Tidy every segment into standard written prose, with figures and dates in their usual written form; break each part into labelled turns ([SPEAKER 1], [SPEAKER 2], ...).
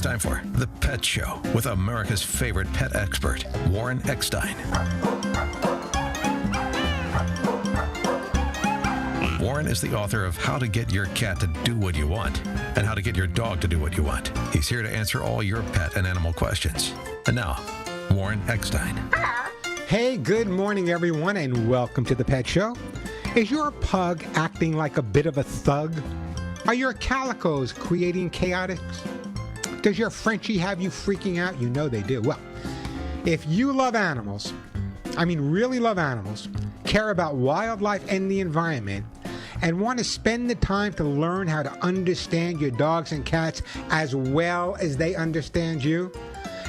[SPEAKER 1] time for The Pet Show with America's favorite pet expert, Warren Eckstein. Warren is the author of How to Get Your Cat to Do What You Want and How to Get Your Dog to Do What You Want. He's here to answer all your pet and animal questions. And now, Warren Eckstein.
[SPEAKER 2] Hey, good morning, everyone, and welcome to The Pet Show. Is your pug acting like a bit of a thug? Are your calicos creating chaotics? Does your Frenchie have you freaking out? You know they do. Well, if you love animals, really love animals, care about wildlife and the environment, and want to spend the time to learn how to understand your dogs and cats as well as they understand you,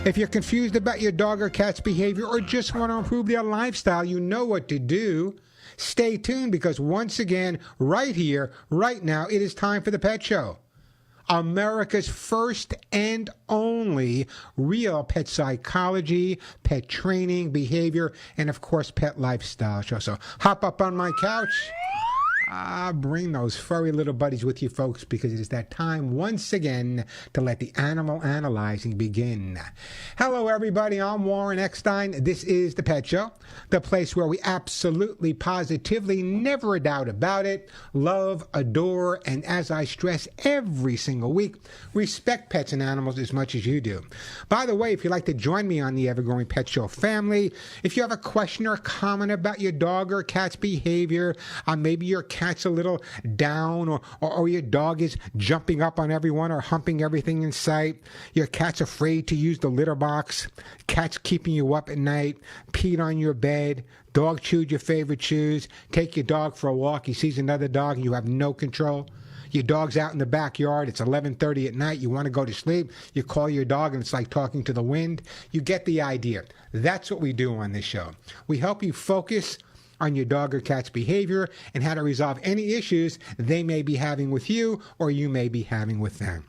[SPEAKER 2] if you're confused about your dog or cat's behavior or just want to improve their lifestyle, you know what to do. Stay tuned because once again, right here, right now, it is time for The Pet Show. America's first and only real pet psychology, pet training, behavior, and of course, pet lifestyle show. So hop up on my couch. Bring those furry little buddies with you, folks, because it is that time once again to let the animal analyzing begin. Hello, everybody. I'm Warren Eckstein. This is The Pet Show, the place where we absolutely, positively, never a doubt about it, love, adore, and as I stress every single week, respect pets and animals as much as you do. By the way, if you'd like to join me on the ever-growing Pet Show family, if you have a question or comment about your dog or cat's behavior, maybe your cat's a little down or your dog is jumping up on everyone or humping everything in sight, your cat's afraid to use the litter box, cat's keeping you up at night, peed on your bed, dog chewed your favorite chews, take your dog for a walk, he sees another dog and you have no control. Your dog's out in the backyard, it's 11:30 at night, you want to go to sleep, you call your dog and it's like talking to the wind. You get the idea. That's what we do on this show. We help you focus on your dog or cat's behavior and how to resolve any issues they may be having with you or you may be having with them.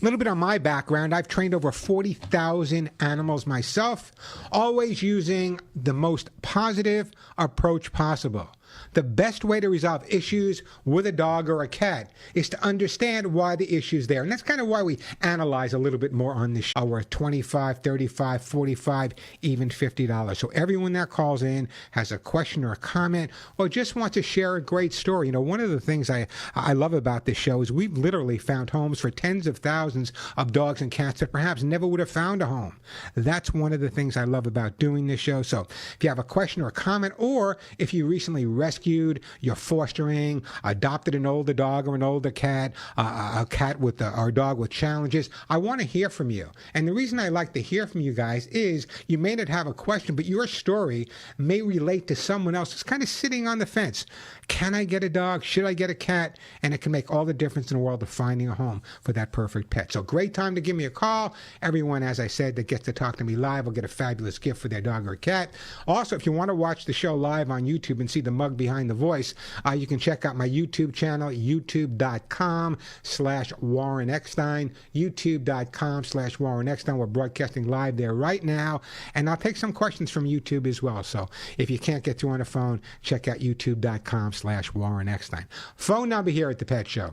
[SPEAKER 2] A little bit on my background. I've trained over 40,000 animals myself, always using the most positive approach possible. The best way to resolve issues with a dog or a cat is to understand why the issue's there. And that's kind of why we analyze a little bit more on this show. We're at $25, $35, $45, even $50. So everyone that calls in has a question or a comment or just wants to share a great story. You know, one of the things I love about this show is we've literally found homes for tens of thousands of dogs and cats that perhaps never would have found a home. That's one of the things I love about doing this show. So if you have a question or a comment, or if you recently rescued, you're fostering, adopted an older dog or an older cat, a cat with or a dog with challenges, I want to hear from you. And the reason I like to hear from you guys is you may not have a question, but your story may relate to someone else who's kind of sitting on the fence. Can I get a dog? Should I get a cat? And it can make all the difference in the world of finding a home for that perfect pet. So great time to give me a call. Everyone, as I said, that gets to talk to me live will get a fabulous gift for their dog or cat. Also, if you want to watch the show live on YouTube and see the mug behind the voice, you can check out my YouTube channel, youtube.com/Warren Eckstein, youtube.com/Warren Eckstein. We're broadcasting live there right now, and I'll take some questions from YouTube as well. So if you can't get through on the phone, check out youtube.com/Warren Eckstein. Phone number here at the Pet Show,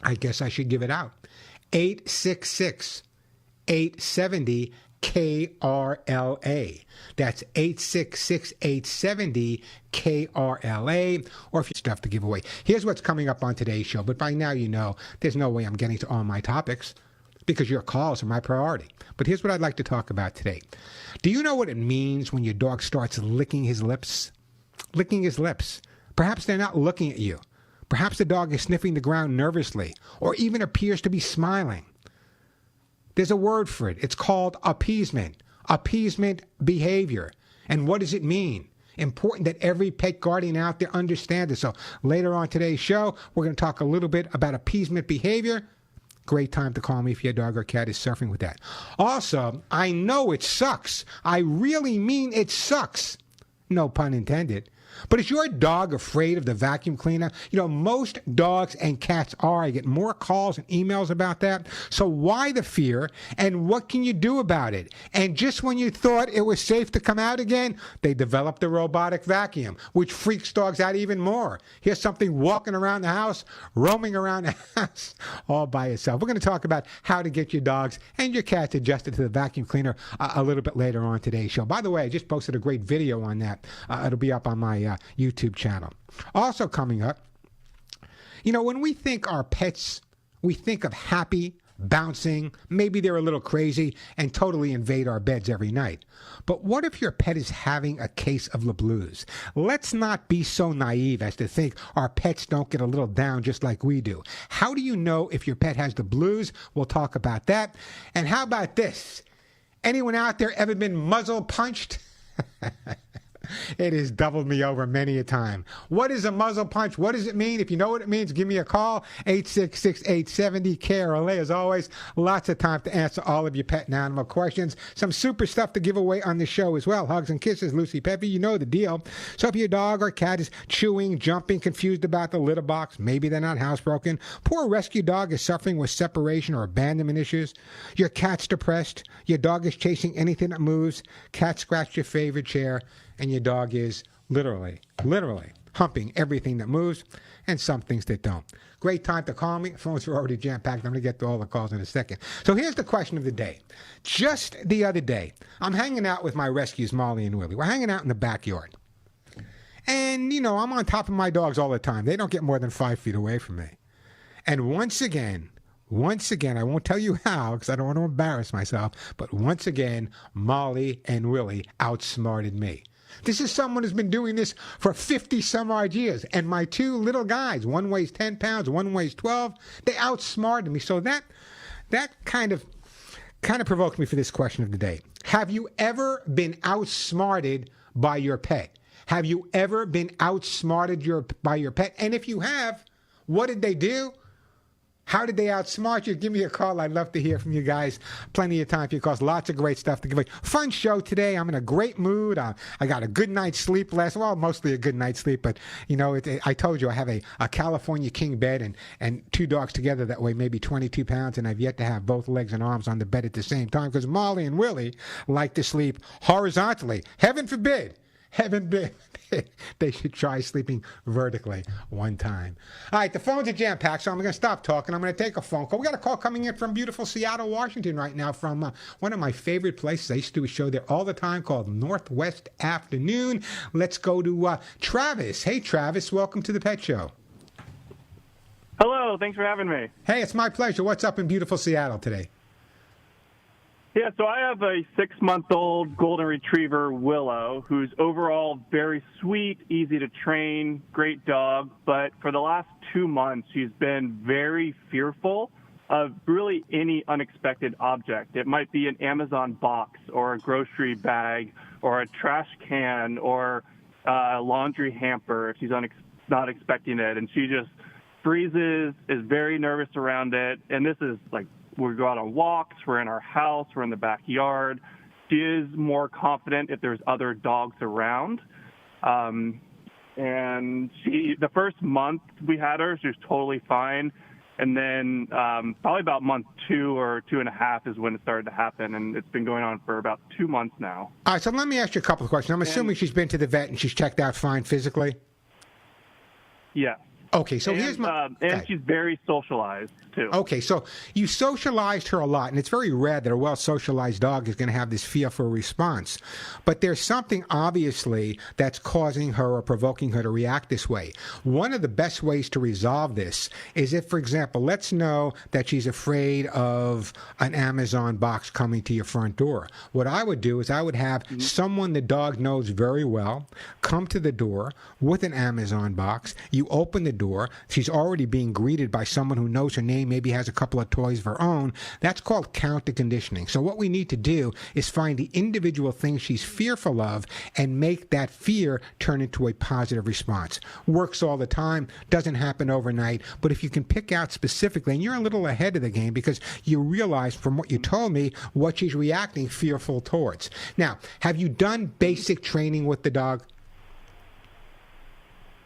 [SPEAKER 2] I guess I should give it out, 866-870 KRLA. That's 866-870 KRLA, or if you have stuff to give away. Here's what's coming up on today's show, but by now you know there's no way I'm getting to all my topics because your calls are my priority. But here's what I'd like to talk about today. Do you know what it means when your dog starts licking his lips? Licking his lips. Perhaps they're not looking at you. Perhaps the dog is sniffing the ground nervously, or even appears to be smiling. There's a word for it. It's called appeasement. Appeasement behavior. And what does it mean? Important that every pet guardian out there understands it. So later on today's show, we're going to talk a little bit about appeasement behavior. Great time to call me if your dog or cat is suffering with that. Also, I know it sucks. I really mean it sucks. No pun intended. But is your dog afraid of the vacuum cleaner? You know, most dogs and cats are. I get more calls and emails about that. So why the fear, and what can you do about it? And just when you thought it was safe to come out again, they developed the robotic vacuum, which freaks dogs out even more. Here's something walking around the house, roaming around the house all by itself. We're going to talk about how to get your dogs and your cats adjusted to the vacuum cleaner a little bit later on today's show. By the way, I just posted a great video on that. It'll be up on my YouTube channel. Also coming up, you know, when we think our pets, we think of happy, bouncing, maybe they're a little crazy and totally invade our beds every night. But what if your pet is having a case of the blues? Let's not be so naive as to think our pets don't get a little down just like we do. How do you know if your pet has the blues? We'll talk about that. And how about this? Anyone out there ever been muzzle punched? It has doubled me over many a time. What is a muzzle punch? What does it mean? If you know what it means, give me a call, 866-870-KRLA. As always, lots of time to answer all of your pet and animal questions. Some super stuff to give away on the show as well. Hugs and kisses, Lucy Peppy, you know the deal. So if your dog or cat is chewing, jumping, confused about the litter box, maybe they're not housebroken, poor rescue dog is suffering with separation or abandonment issues, your cat's depressed, your dog is chasing anything that moves, cat scratched your favorite chair, and your dog is literally humping everything that moves and some things that don't. Great time to call me. Phones are already jam-packed. I'm going to get to all the calls in a second. So here's the question of the day. Just the other day, I'm hanging out with my rescues, Molly and Willie. We're hanging out in the backyard. And, you know, I'm on top of my dogs all the time. They don't get more than 5 feet away from me. And once again, I won't tell you how because I don't want to embarrass myself, but once again, Molly and Willie outsmarted me. This is someone who's been doing this for 50 some odd years. And my two little guys, one weighs 10 pounds, one weighs 12, they outsmarted me. So that kind of provoked me for this question of the day. Have you ever been outsmarted by your pet? Have you ever been outsmarted by your pet? And if you have, what did they do? How did they outsmart you? Give me a call. I'd love to hear from you guys. Plenty of time for your calls. Lots of great stuff to give away. Fun show today. I'm in a great mood. I got a good night's sleep mostly a good night's sleep. But, you know, I told you I have a California king bed and two dogs together that weigh maybe 22 pounds. And I've yet to have both legs and arms on the bed at the same time because Molly and Willie like to sleep horizontally. Heaven forbid. They should try sleeping vertically one time. All right, the phones are jam-packed, so I'm going to stop talking. I'm going to take a phone call. We got a call coming in from beautiful Seattle, Washington right now from one of my favorite places. I used to do a show there all the time called Northwest Afternoon. Let's go to Travis. Hey, Travis, welcome to the Pet Show.
[SPEAKER 3] Hello, thanks for having me.
[SPEAKER 2] Hey, it's my pleasure. What's up in beautiful Seattle today?
[SPEAKER 3] Yeah, so I have a 6-month-old golden retriever, Willow, who's overall very sweet, easy to train, great dog. But for the last 2 months, she's been very fearful of really any unexpected object. It might be an Amazon box or a grocery bag or a trash can or a laundry hamper if she's not expecting it. And she just freezes, is very nervous around it. And this is like, we go out on walks, we're in our house, we're in the backyard. She is more confident if there's other dogs around. And the first month we had her, she was totally fine. And then probably about month 2 or 2.5 is when it started to happen. And it's been going on for about 2 months now.
[SPEAKER 2] All right, so let me ask you a couple of questions. I'm assuming she's been to the vet and she's checked out fine physically?
[SPEAKER 3] Yeah.
[SPEAKER 2] Okay, so here's my...
[SPEAKER 3] and she's very socialized, too.
[SPEAKER 2] Okay, so you socialized her a lot, and it's very rare that a well-socialized dog is going to have this fearful response. But there's something, obviously, that's causing her or provoking her to react this way. One of the best ways to resolve this is if, for example, let's know that she's afraid of an Amazon box coming to your front door. What I would do is I would have someone the dog knows very well come to the door with an Amazon box. You open the door. She's already being greeted by someone who knows her name, maybe has a couple of toys of her own. That's called counter conditioning. So what we need to do is find the individual things she's fearful of and make that fear turn into a positive response. Works all the time, doesn't happen overnight, but if you can pick out specifically, and you're a little ahead of the game because you realize from what you told me what she's reacting fearful towards. Now, have you done basic training with the dog?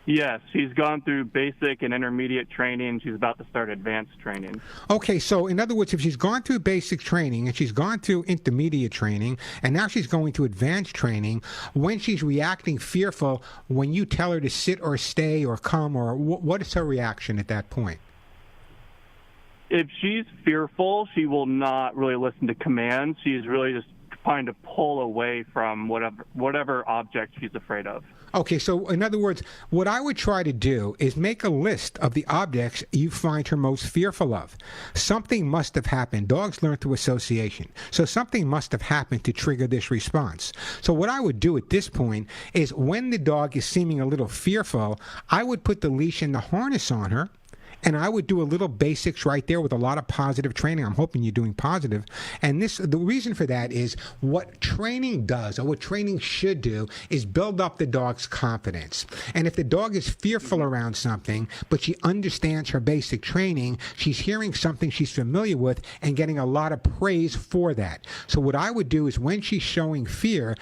[SPEAKER 3] Yes, she's gone through basic and intermediate training. She's about to start advanced training.
[SPEAKER 2] Okay, so in other words, if she's gone through basic training and she's gone through intermediate training and now she's going to advanced training, when she's reacting fearful, when you tell her to sit or stay or come, or what is her reaction at that point?
[SPEAKER 3] If she's fearful, she will not really listen to commands. She's really just trying to pull away from whatever object she's afraid of.
[SPEAKER 2] Okay, so in other words, what I would try to do is make a list of the objects you find her most fearful of. Something must have happened. Dogs learn through association. So something must have happened to trigger this response. So what I would do at this point is when the dog is seeming a little fearful, I would put the leash and the harness on her. And I would do a little basics right there with a lot of positive training. I'm hoping you're doing positive. And the reason for that is what training does, or what training should do, is build up the dog's confidence. And if the dog is fearful around something, but she understands her basic training, she's hearing something she's familiar with and getting a lot of praise for that. So what I would do is when she's showing fear,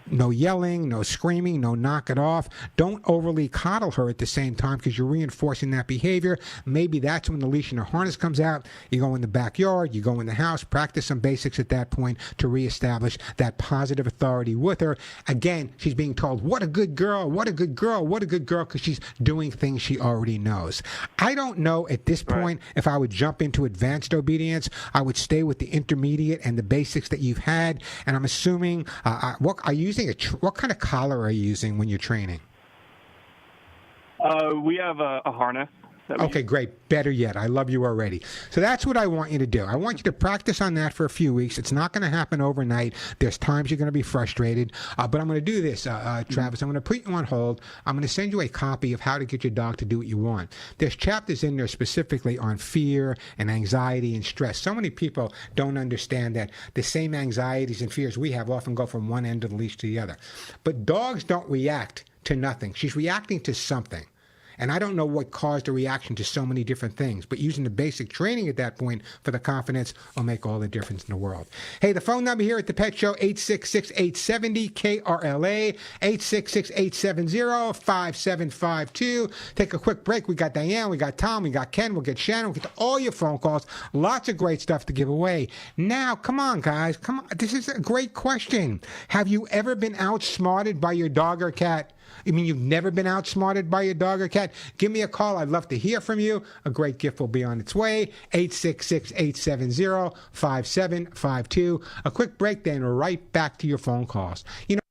[SPEAKER 2] no yelling, no screaming, no knock it off. Don't overly coddle her at the same time because you're reinforcing that behavior. Maybe that's when the leash and the harness comes out. You go in the backyard, you go in the house, practice some basics at that point to reestablish that positive authority with her. Again, she's being told, what a good girl, what a good girl, what a good girl, because she's doing things she already knows. I don't know at this point if I would jump into advanced obedience. I would stay with the intermediate and the basics that you've had. And I'm assuming, what are you what kind of collar are you using when you're training?
[SPEAKER 3] We have a harness.
[SPEAKER 2] Okay, great. Better yet. I love you already. So that's what I want you to do. I want you to practice on that for a few weeks. It's not going to happen overnight. There's times you're going to be frustrated. But I'm going to do this, Travis. I'm going to put you on hold. I'm going to send you a copy of How to Get Your Dog to Do What You Want. There's chapters in there specifically on fear and anxiety and stress. So many people don't understand that the same anxieties and fears we have often go from one end of the leash to the other. But dogs don't react to nothing. She's reacting to something. And I don't know what caused a reaction to so many different things, but using the basic training at that point for the confidence will make all the difference in the world. Hey, the phone number here at the Pet Show, 866-870-KRLA, 866-870-5752. Take a quick break. We got Diane, we got Tom, we got Ken, we'll get Shannon, we'll get to all your phone calls. Lots of great stuff to give away. Now, come on, guys. Come on. This is a great question. Have you ever been outsmarted by your dog or cat? You mean you've never been outsmarted by your dog or cat? Give me a call. I'd love to hear from you. A great gift will be on its way. 866-870-5752. A quick break, then right back to your phone calls. You know,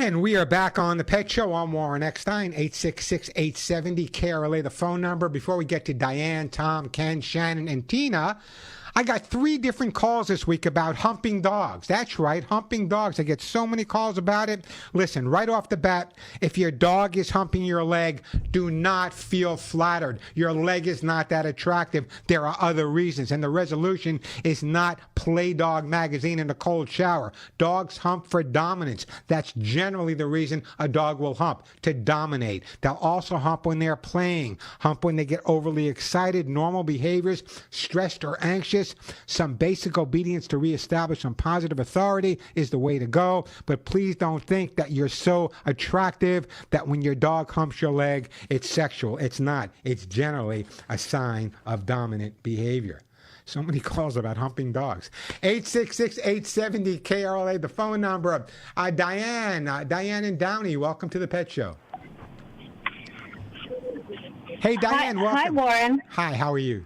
[SPEAKER 2] And we are back on the Pet Show. I'm Warren Eckstein, 866-870-KRLA, the phone number. Before we get to Diane, Tom, Ken, Shannon, and Tina, I got 3 different calls this week about humping dogs. That's right, humping dogs. I get so many calls about it. Listen, right off the bat, if your dog is humping your leg, do not feel flattered. Your leg is not that attractive. There are other reasons, and the resolution is not Play Dog magazine in a cold shower. Dogs hump for dominance. That's generally the reason a dog will hump, to dominate. They'll also hump when they're playing, hump when they get overly excited, normal behaviors, stressed or anxious. Some basic obedience to reestablish some positive authority is the way to go, but please don't think that you're so attractive that when your dog humps your leg, it's sexual. It's not. It's generally a sign of dominant behavior. So many calls about humping dogs. 866-870-KRLA, the phone number. Diane and Downey, welcome to the Pet Show. Hey, Diane, welcome.
[SPEAKER 4] Hi, Warren.
[SPEAKER 2] Hi, how are you?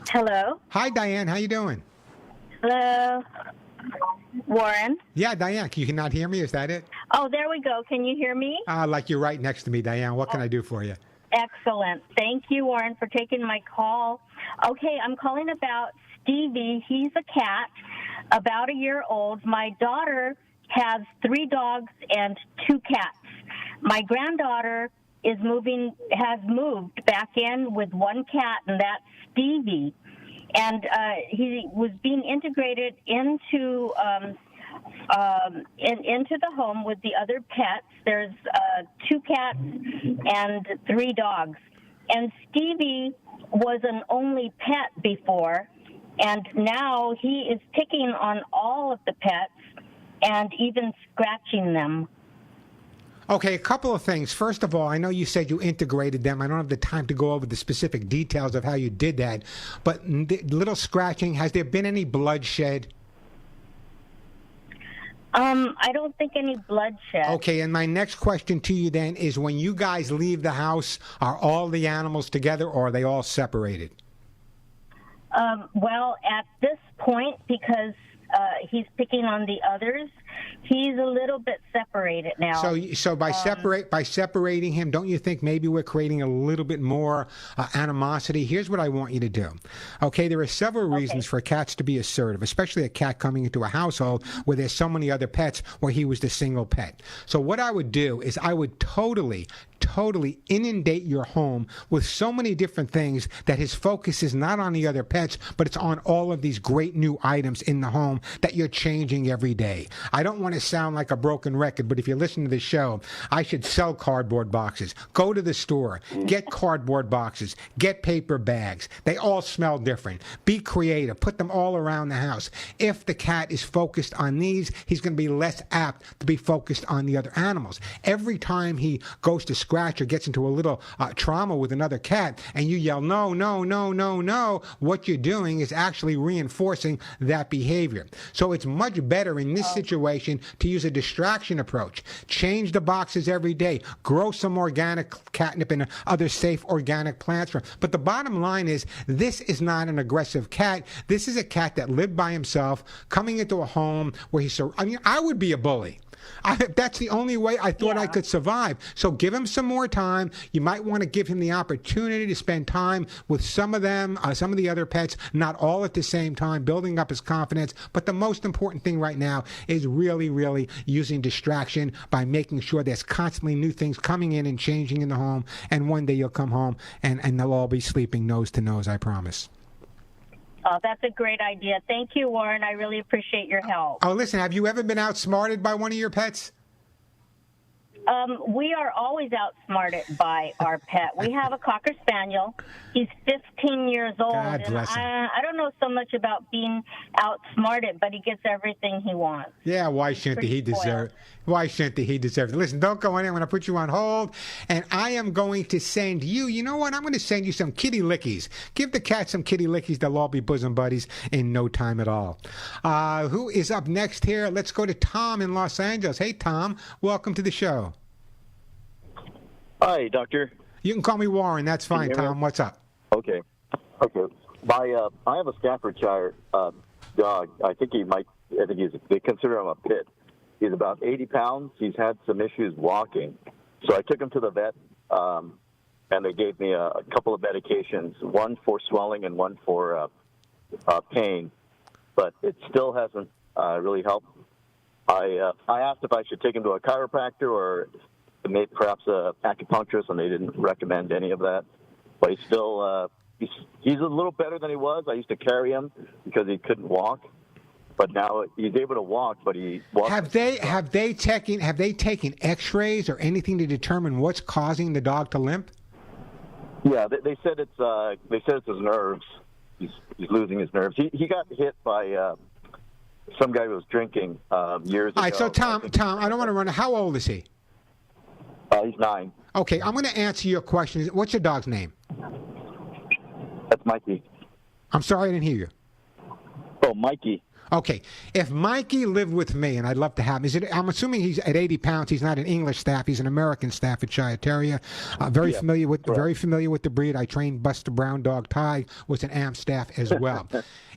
[SPEAKER 4] Hello.
[SPEAKER 2] Hi, Diane. How you doing?
[SPEAKER 4] Hello. Warren.
[SPEAKER 2] Yeah, Diane. You cannot hear me? Is that it?
[SPEAKER 4] Oh, there we go. Can you hear me?
[SPEAKER 2] Like you're right next to me, Diane. What can I do for you?
[SPEAKER 4] Excellent. Thank you, Warren, for taking my call. Okay, I'm calling about Stevie. He's a cat, about a year old. My daughter has 3 dogs and 2 cats. My granddaughter has moved back in with 1 cat, and that's Stevie. And he was being integrated into the home with the other pets. There's 2 cats and 3 dogs. And Stevie was an only pet before, and now he is picking on all of the pets and even scratching them.
[SPEAKER 2] Okay, a couple of things. First of all, I know you said you integrated them. I don't have the time to go over the specific details of how you did that. But little scratching, has there been any bloodshed?
[SPEAKER 4] I don't think any bloodshed.
[SPEAKER 2] Okay, and my next question to you then is, when you guys leave the house, are all the animals together or are they all separated?
[SPEAKER 4] Well, at this point, because he's picking on the others, he's a little bit separated now.
[SPEAKER 2] So by separating him, don't you think maybe we're creating a little bit more animosity? Here's what I want you to do. Okay, there are several reasons for cats to be assertive, especially a cat coming into a household where there's so many other pets where he was the single pet. So what I would do is I would totally inundate your home with so many different things that his focus is not on the other pets, but it's on all of these great new items in the home that you're changing every day. I don't want to sound like a broken record, but if you listen to the show, I should sell cardboard boxes. Go to the store, get cardboard boxes, get paper bags. They all smell different. Be creative. Put them all around the house. If the cat is focused on these, he's going to be less apt to be focused on the other animals. Every time he goes to scratch or gets into a little trauma with another cat and you yell, no, no, no, no, no, what you're doing is actually reinforcing that behavior. So it's much better in this situation to use a distraction approach. Change the boxes every day. Grow some organic catnip and other safe organic plants. But the bottom line is, this is not an aggressive cat. This is a cat that lived by himself, coming into a home where I would be a bully. That's the only way I thought I could survive. So give him some more time. You might want to give him the opportunity to spend time with some of them, some of the other pets, not all at the same time, building up his confidence. But the most important thing right now is really, really using distraction by making sure there's constantly new things coming in and changing in the home. And one day you'll come home and they'll all be sleeping nose to nose, I promise.
[SPEAKER 4] Oh, that's a great idea. Thank you, Warren. I really appreciate your help.
[SPEAKER 2] Oh, listen, have you ever been outsmarted by one of your pets?
[SPEAKER 4] We are always outsmarted by our pet. We have a Cocker Spaniel. He's 15 years old.
[SPEAKER 2] God bless him.
[SPEAKER 4] I don't know so much about being outsmarted, but he gets everything he wants.
[SPEAKER 2] Yeah, why shouldn't he deserve it? Why shouldn't he deserve it? Listen, don't go in. I'm going to put you on hold, and I am going to send you know what? I'm going to send you some kitty lickies. Give the cat some kitty lickies. They'll all be bosom buddies in no time at all. Who is up next here? Let's go to Tom in Los Angeles. Hey, Tom. Welcome to the show.
[SPEAKER 5] Hi, doctor.
[SPEAKER 2] You can call me Warren. That's fine, Tom. What's up?
[SPEAKER 5] Okay. I have a Staffordshire dog. I think he might I think they consider him a pit. He's about 80 pounds. He's had some issues walking. So I took him to the vet, and they gave me a couple of medications, one for swelling and one for pain. But it still hasn't really helped. I asked if I should take him to a chiropractor or maybe perhaps a acupuncturist, and they didn't recommend any of that. But he's still he's a little better than he was. I used to carry him because he couldn't walk, but now he's able to walk. But he walks.
[SPEAKER 2] Have they taken X-rays or anything to determine what's causing the dog to limp?
[SPEAKER 5] Yeah, they said it's his nerves. He's losing his nerves. He got hit by some guy who was drinking years ago.
[SPEAKER 2] All right, so Tom, I don't want to run. How old is he?
[SPEAKER 5] He's 9.
[SPEAKER 2] Okay, I'm going to answer your question. What's your dog's name?
[SPEAKER 5] That's Mikey.
[SPEAKER 2] I'm sorry, I didn't hear you.
[SPEAKER 5] Oh, Mikey.
[SPEAKER 2] Okay, if Mikey lived with me, and I'd love to have him, I'm assuming he's at 80 pounds. He's not an English staff; he's an American staff at Shire Terrier. Very familiar with the breed. I trained Buster Brown Dog. Ty was an AM staff as well.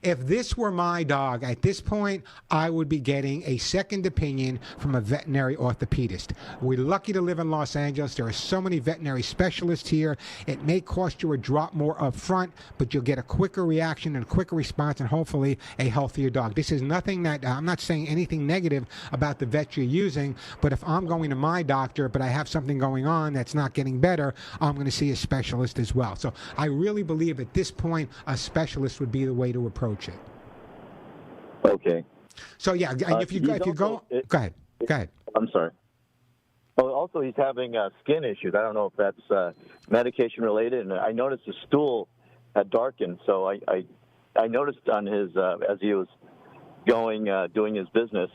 [SPEAKER 2] If this were my dog, at this point, I would be getting a second opinion from a veterinary orthopedist. We're lucky to live in Los Angeles. There are so many veterinary specialists here. It may cost you a drop more up front, but you'll get a quicker reaction and a quicker response and hopefully a healthier dog. This is nothing that, I'm not saying anything negative about the vet you're using, but if I'm going to my doctor, but I have something going on that's not getting better, I'm going to see a specialist as well. So I really believe at this point, a specialist would be the way to approach it.
[SPEAKER 5] Okay.
[SPEAKER 2] So yeah, if you go, go ahead.
[SPEAKER 5] I'm sorry. Oh, also he's having skin issues. I don't know if that's medication related. And I noticed his stool had darkened. So I noticed on his as he was going doing his business,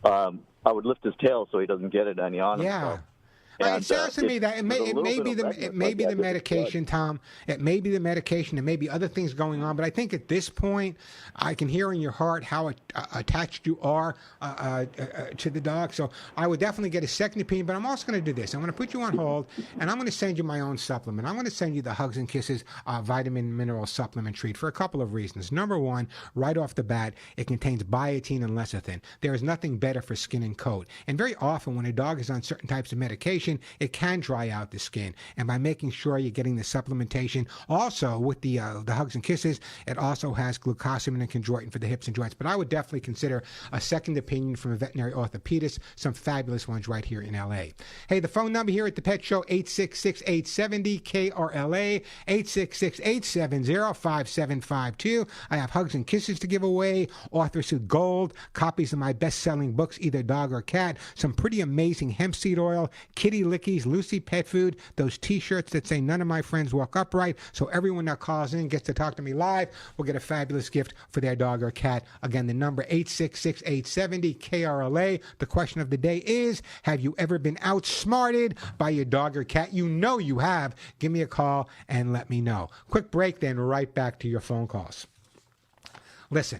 [SPEAKER 5] I would lift his tail so he doesn't get it any on him.
[SPEAKER 2] Yeah.
[SPEAKER 5] So.
[SPEAKER 2] It sounds to me that it may be the medication, Tom. It may be the medication. It may be other things going on. But I think at this point, I can hear in your heart how attached you are to the dog. So I would definitely get a second opinion. But I'm also going to do this. I'm going to put you on hold, and I'm going to send you my own supplement. I'm going to send you the Hugs and Kisses vitamin mineral supplement treat for a couple of reasons. Number one, right off the bat, it contains biotin and lecithin. There is nothing better for skin and coat. And very often when a dog is on certain types of medication, it can dry out the skin. And by making sure you're getting the supplementation, also with the Hugs and Kisses, it also has glucosamine and chondroitin for the hips and joints. But I would definitely consider a second opinion from a veterinary orthopedist, some fabulous ones right here in LA. Hey, the phone number here at the Pet Show, 866-870-KRLA, 866-870-5752. I have Hugs and Kisses to give away, Author Suit Gold, copies of my best-selling books, either dog or cat, some pretty amazing hemp seed oil, kitty lickies, Lucy pet food, those t-shirts that say none of my friends walk upright, so everyone that calls in gets to talk to me live will get a fabulous gift for their dog or cat. Again, the number 866-870-KRLA. The question of the day is, have you ever been outsmarted by your dog or cat? You know you have. Give me a call and let me know. Quick break, then right back to your phone calls. Listen.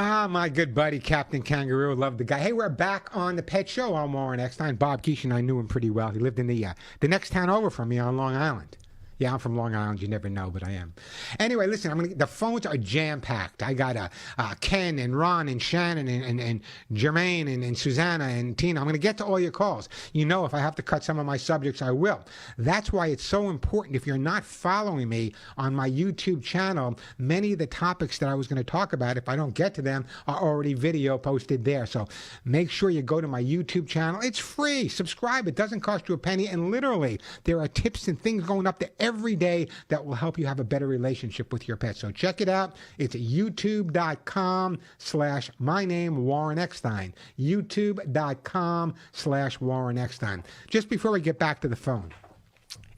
[SPEAKER 2] Ah, my good buddy, Captain Kangaroo. Love the guy. Hey, we're back on the Pet Show. I'm Warren Eckstein. Bob Keeshan, I knew him pretty well. He lived in the next town over from me on Long Island. Yeah, I'm from Long Island. You never know, but I am. Anyway, listen, the phones are jam-packed. I got Ken and Ron and Shannon and Jermaine and Susanna and Tina. I'm going to get to all your calls. You know, if I have to cut some of my subjects, I will. That's why it's so important. If you're not following me on my YouTube channel, many of the topics that I was going to talk about, if I don't get to them, are already video posted there. So make sure you go to my YouTube channel. It's free. Subscribe. It doesn't cost you a penny. And literally, there are tips and things going up there every day that will help you have a better relationship with your pet. So check it out. It's youtube.com/my name, Warren Eckstein. youtube.com/Warren Eckstein. Just before we get back to the phone,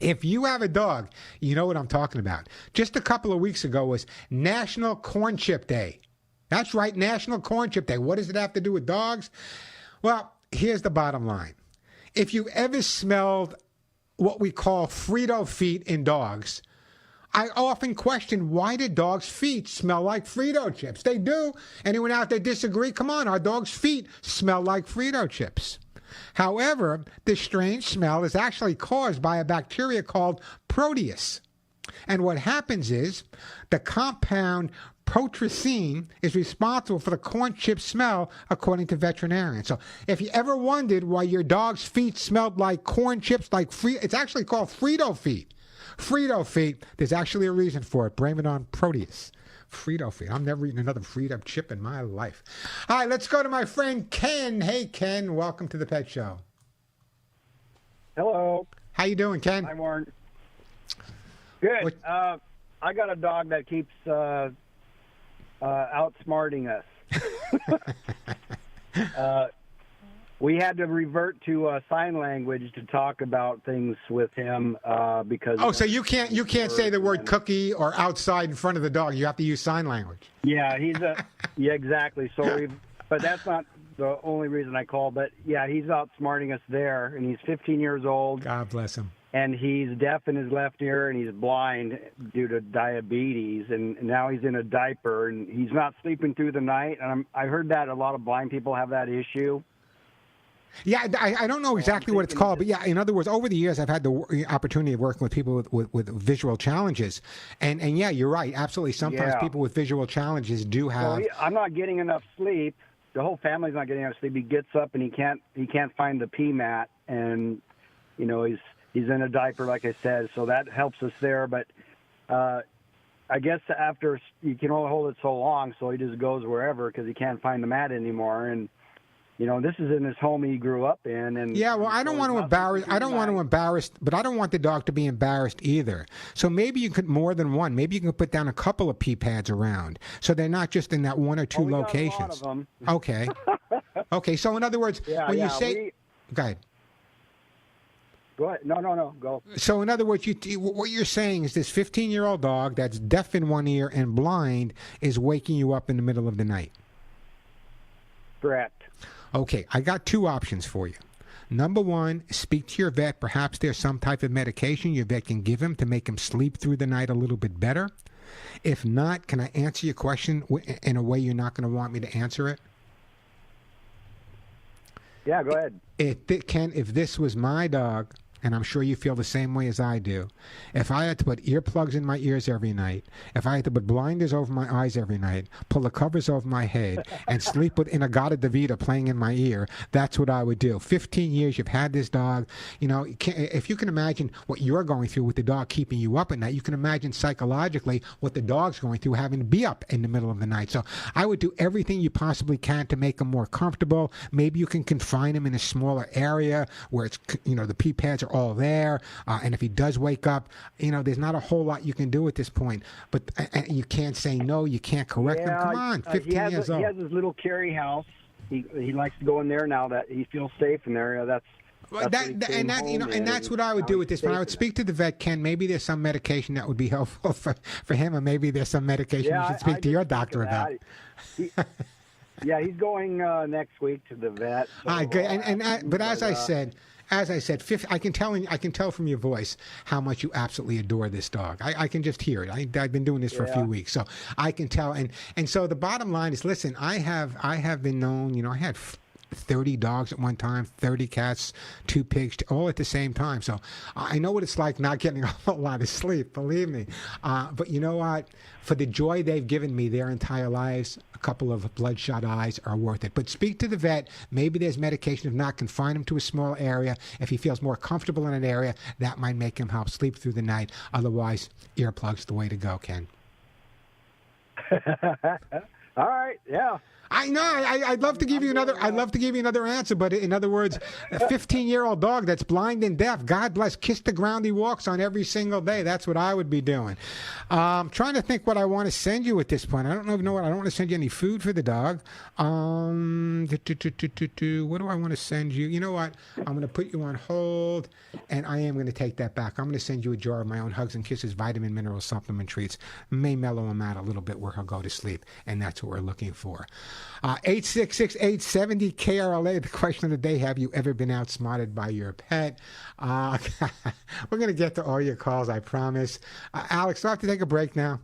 [SPEAKER 2] if you have a dog, you know what I'm talking about. Just a couple of weeks ago was National Corn Chip Day. That's right, National Corn Chip Day. What does it have to do with dogs? Well, here's the bottom line. If you ever smelled what we call Frito feet in dogs, I often question, why do dogs' feet smell like Frito chips? They do. Anyone out there disagree? Come on, our dogs' feet smell like Frito chips. However, this strange smell is actually caused by a bacteria called Proteus. And what happens is the compound Protracine is responsible for the corn chip smell, according to veterinarians. So if you ever wondered why your dog's feet smelled like corn chips, it's actually called Frito feet. Frito feet, there's actually a reason for it. Blame it on Proteus. Frito feet. I'm never eating another Frito chip in my life. All right, let's go to my friend Ken. Hey, Ken, welcome to the Pet Show.
[SPEAKER 6] Hello.
[SPEAKER 2] How you doing, Ken?
[SPEAKER 6] Hi, Warren. Good. I got a dog that keeps outsmarting us. We had to revert to sign language to talk about things with him because. Oh,
[SPEAKER 2] so you can't say the word cookie or outside in front of the dog. You have to use sign language.
[SPEAKER 6] Yeah, yeah, exactly. So but that's not the only reason I called. But yeah, he's outsmarting us there, and he's 15 years old.
[SPEAKER 2] God bless him.
[SPEAKER 6] And he's deaf in his left ear, and he's blind due to diabetes, and now he's in a diaper, and he's not sleeping through the night. And I heard that a lot of blind people have that issue.
[SPEAKER 2] Yeah, I don't know exactly what it's called, but yeah, in other words, over the years, I've had the opportunity of working with people with visual challenges, and yeah, you're right, absolutely. Sometimes people with visual challenges do have.
[SPEAKER 6] So I'm not getting enough sleep. The whole family's not getting enough sleep. He gets up and he can't find the pee mat, and you know he's in a diaper, like I said, so that helps us there. But I guess after you can only hold it so long, so he just goes wherever because he can't find the mat anymore. And you know, this is in his home he grew up in. And
[SPEAKER 2] yeah, well, I don't want to embarrass. I don't want to embarrass, but I don't want the dog to be embarrassed either. So maybe you could more than one. Maybe you can put down a couple of pee pads around, so they're not just in that one or two locations.
[SPEAKER 6] Got a lot of them.
[SPEAKER 2] Okay. Okay. So in other words, when you say, go ahead.
[SPEAKER 6] Go ahead. No, go.
[SPEAKER 2] So in other words, what you're saying is this 15-year-old dog that's deaf in one ear and blind is waking you up in the middle of the night.
[SPEAKER 6] Correct.
[SPEAKER 2] Okay, I got two options for you. Number one, speak to your vet. Perhaps there's some type of medication your vet can give him to make him sleep through the night a little bit better. If not, can I answer your question in a way you're not going to want me to answer it?
[SPEAKER 6] Yeah, go ahead.
[SPEAKER 2] If this was my dog, and I'm sure you feel the same way as I do, if I had to put earplugs in my ears every night, if I had to put blinders over my eyes every night, pull the covers over my head, and sleep with Inagata Davida playing in my ear, that's what I would do. 15 years you've had this dog. You know, if you can imagine what you're going through with the dog keeping you up at night, you can imagine psychologically what the dog's going through having to be up in the middle of the night. So I would do everything you possibly can to make him more comfortable. Maybe you can confine him in a smaller area where it's, you know, the pee pads are all there, and if he does wake up, you know, there's not a whole lot you can do at this point. But you can't say no, you can't correct him. Come on, 15 years old.
[SPEAKER 6] He has his little carry house. He likes to go in there now that he feels safe in there. That's
[SPEAKER 2] what I would do with this one. I would speak to the vet, Ken. Maybe there's some medication that would be helpful for him, or maybe there's some medication you should speak to your doctor about.
[SPEAKER 6] Yeah, he's going next week to the vet. So,
[SPEAKER 2] good. But as I said, as I said, I can tell from your voice how much you absolutely adore this dog. I can just hear it. I've been doing this for a few weeks, so I can tell. And so the bottom line is, listen, I have been known. I had 30 dogs at one time, 30 cats, 2 pigs, all at the same time. So I know what it's like not getting a whole lot of sleep, believe me. But you know what? For the joy they've given me their entire lives, a couple of bloodshot eyes are worth it. But speak to the vet. Maybe there's medication. If not, confine him to a small area. If he feels more comfortable in an area, that might make him help sleep through the night. Otherwise, earplugs the way to go, Ken.
[SPEAKER 6] All right, yeah.
[SPEAKER 2] I know. I'd love to give you another. I'd love to give you another answer, but in other words, a 15-year-old dog that's blind and deaf, God bless, kiss the ground he walks on every single day. That's what I would be doing. Trying to think what I want to send you at this point. I don't know what. I don't want to send you any food for the dog. What do I want to send you? You know what? I'm going to put you on hold, and I am going to take that back. I'm going to send you a jar of my own Hugs and Kisses vitamin mineral supplement treats. May mellow him out a little bit where he'll go to sleep, and that's what we're looking for. 866-870-KRLA. The question of the day, have you ever been outsmarted by your pet? We're going to get to all your calls, I promise. Alex, do I have to take a break now?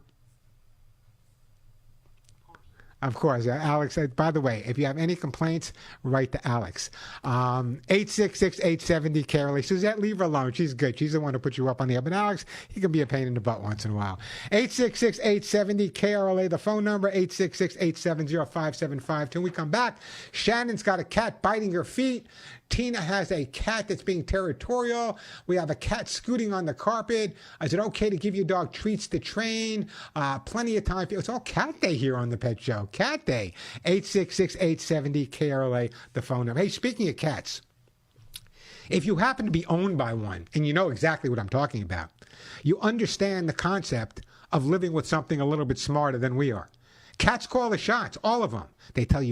[SPEAKER 2] Of course, Alex. By the way, if you have any complaints, write to Alex. 866-870-KRLA. Suzette, leave her alone. She's good. She's the one who put you up on the air. But Alex, he can be a pain in the butt once in a while. 866-870-KRLA. The phone number, 866-870-5752. When we come back, Shannon's got a cat biting her feet. Tina has a cat that's being territorial. We have a cat scooting on the carpet. Is it okay to give your dog treats to train? Plenty of time. It's all cat day here on the Pet Show. Cat day. 866-870-KRLA, the phone number. Hey, speaking of cats, if you happen to be owned by one, and you know exactly what I'm talking about, you understand the concept of living with something a little bit smarter than we are. Cats call the shots, all of them. They tell you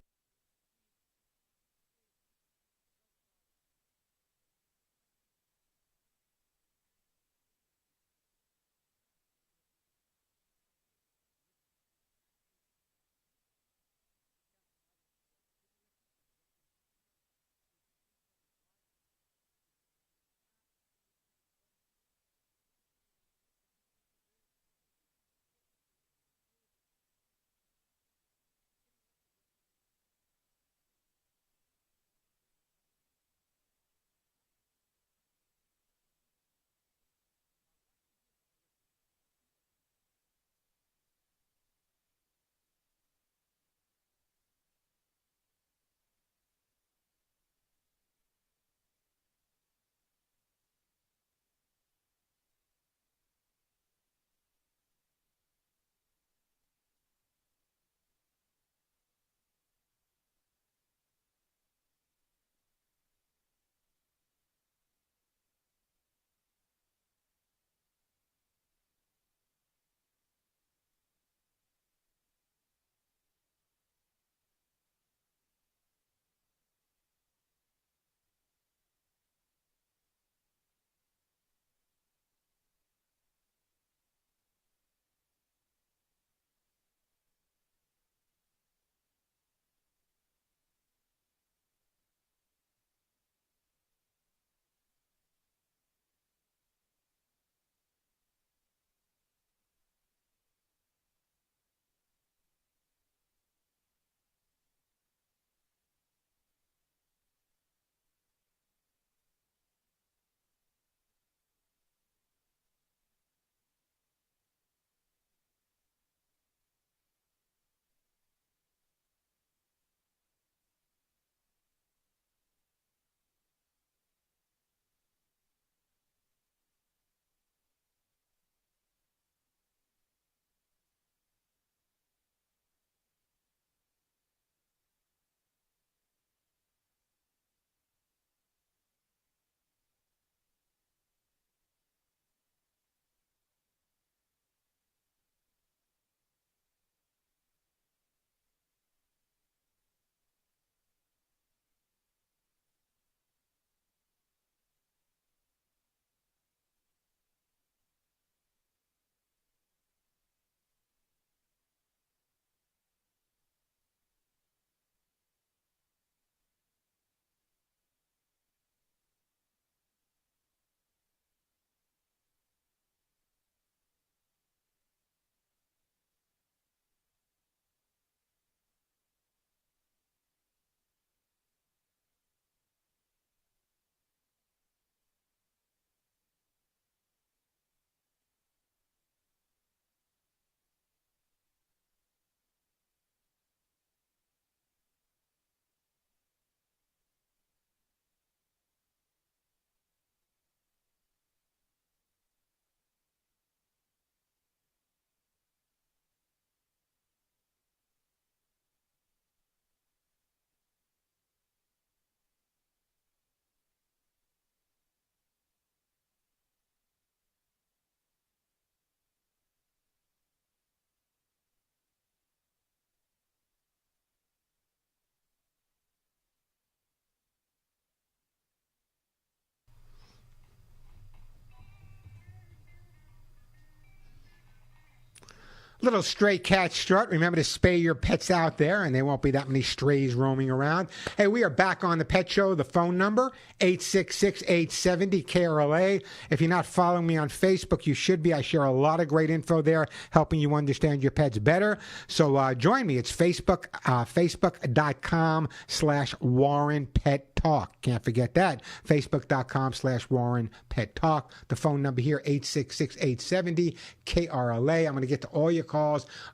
[SPEAKER 2] Little stray cat strut. Remember to spay your pets out there, and there won't be that many strays roaming around. Hey, we are back on the Pet Show. The phone number, 866-870-KRLA. If you're not following me on Facebook, you should be. I share a lot of great info there, helping you understand your pets better. So join me. It's Facebook, facebook.com/Warren Pet Talk. Can't forget that. Facebook.com/Warren Pet Talk. The phone number here, 866-870-KRLA. I'm going to get to all your calls.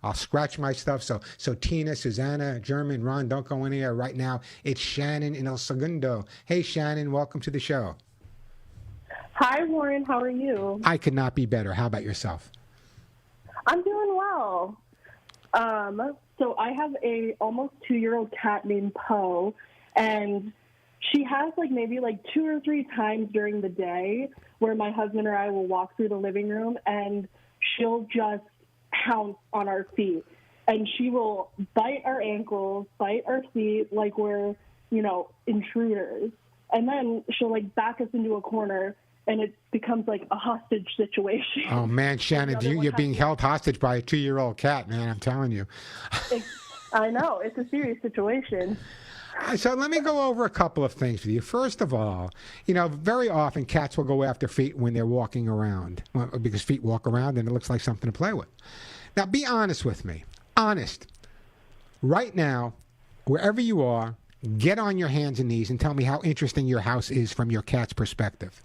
[SPEAKER 2] I'll scratch my stuff. So Tina, Susanna, German, Ron, don't go anywhere right now. It's Shannon in El Segundo. Hey, Shannon, welcome to the show.
[SPEAKER 7] Hi, Warren. How are you?
[SPEAKER 2] I could not be better. How about yourself?
[SPEAKER 7] I'm doing well. So I have a almost 2-year-old cat named Poe, and she has maybe 2 or 3 times during the day where my husband or I will walk through the living room, and she'll just pounce on our feet. And she will bite our ankles, bite our feet like we're, intruders. And then she'll back us into a corner, and it becomes a hostage situation.
[SPEAKER 2] Oh, man, Shannon, you're being held hostage by a 2-year-old cat, man, I'm telling you.
[SPEAKER 7] I know. It's a serious situation.
[SPEAKER 2] So let me go over a couple of things with you. First of all, very often cats will go after feet when they're walking around, because feet walk around and it looks like something to play with. Now, be honest with me. Honest. Right now, wherever you are, get on your hands and knees and tell me how interesting your house is from your cat's perspective.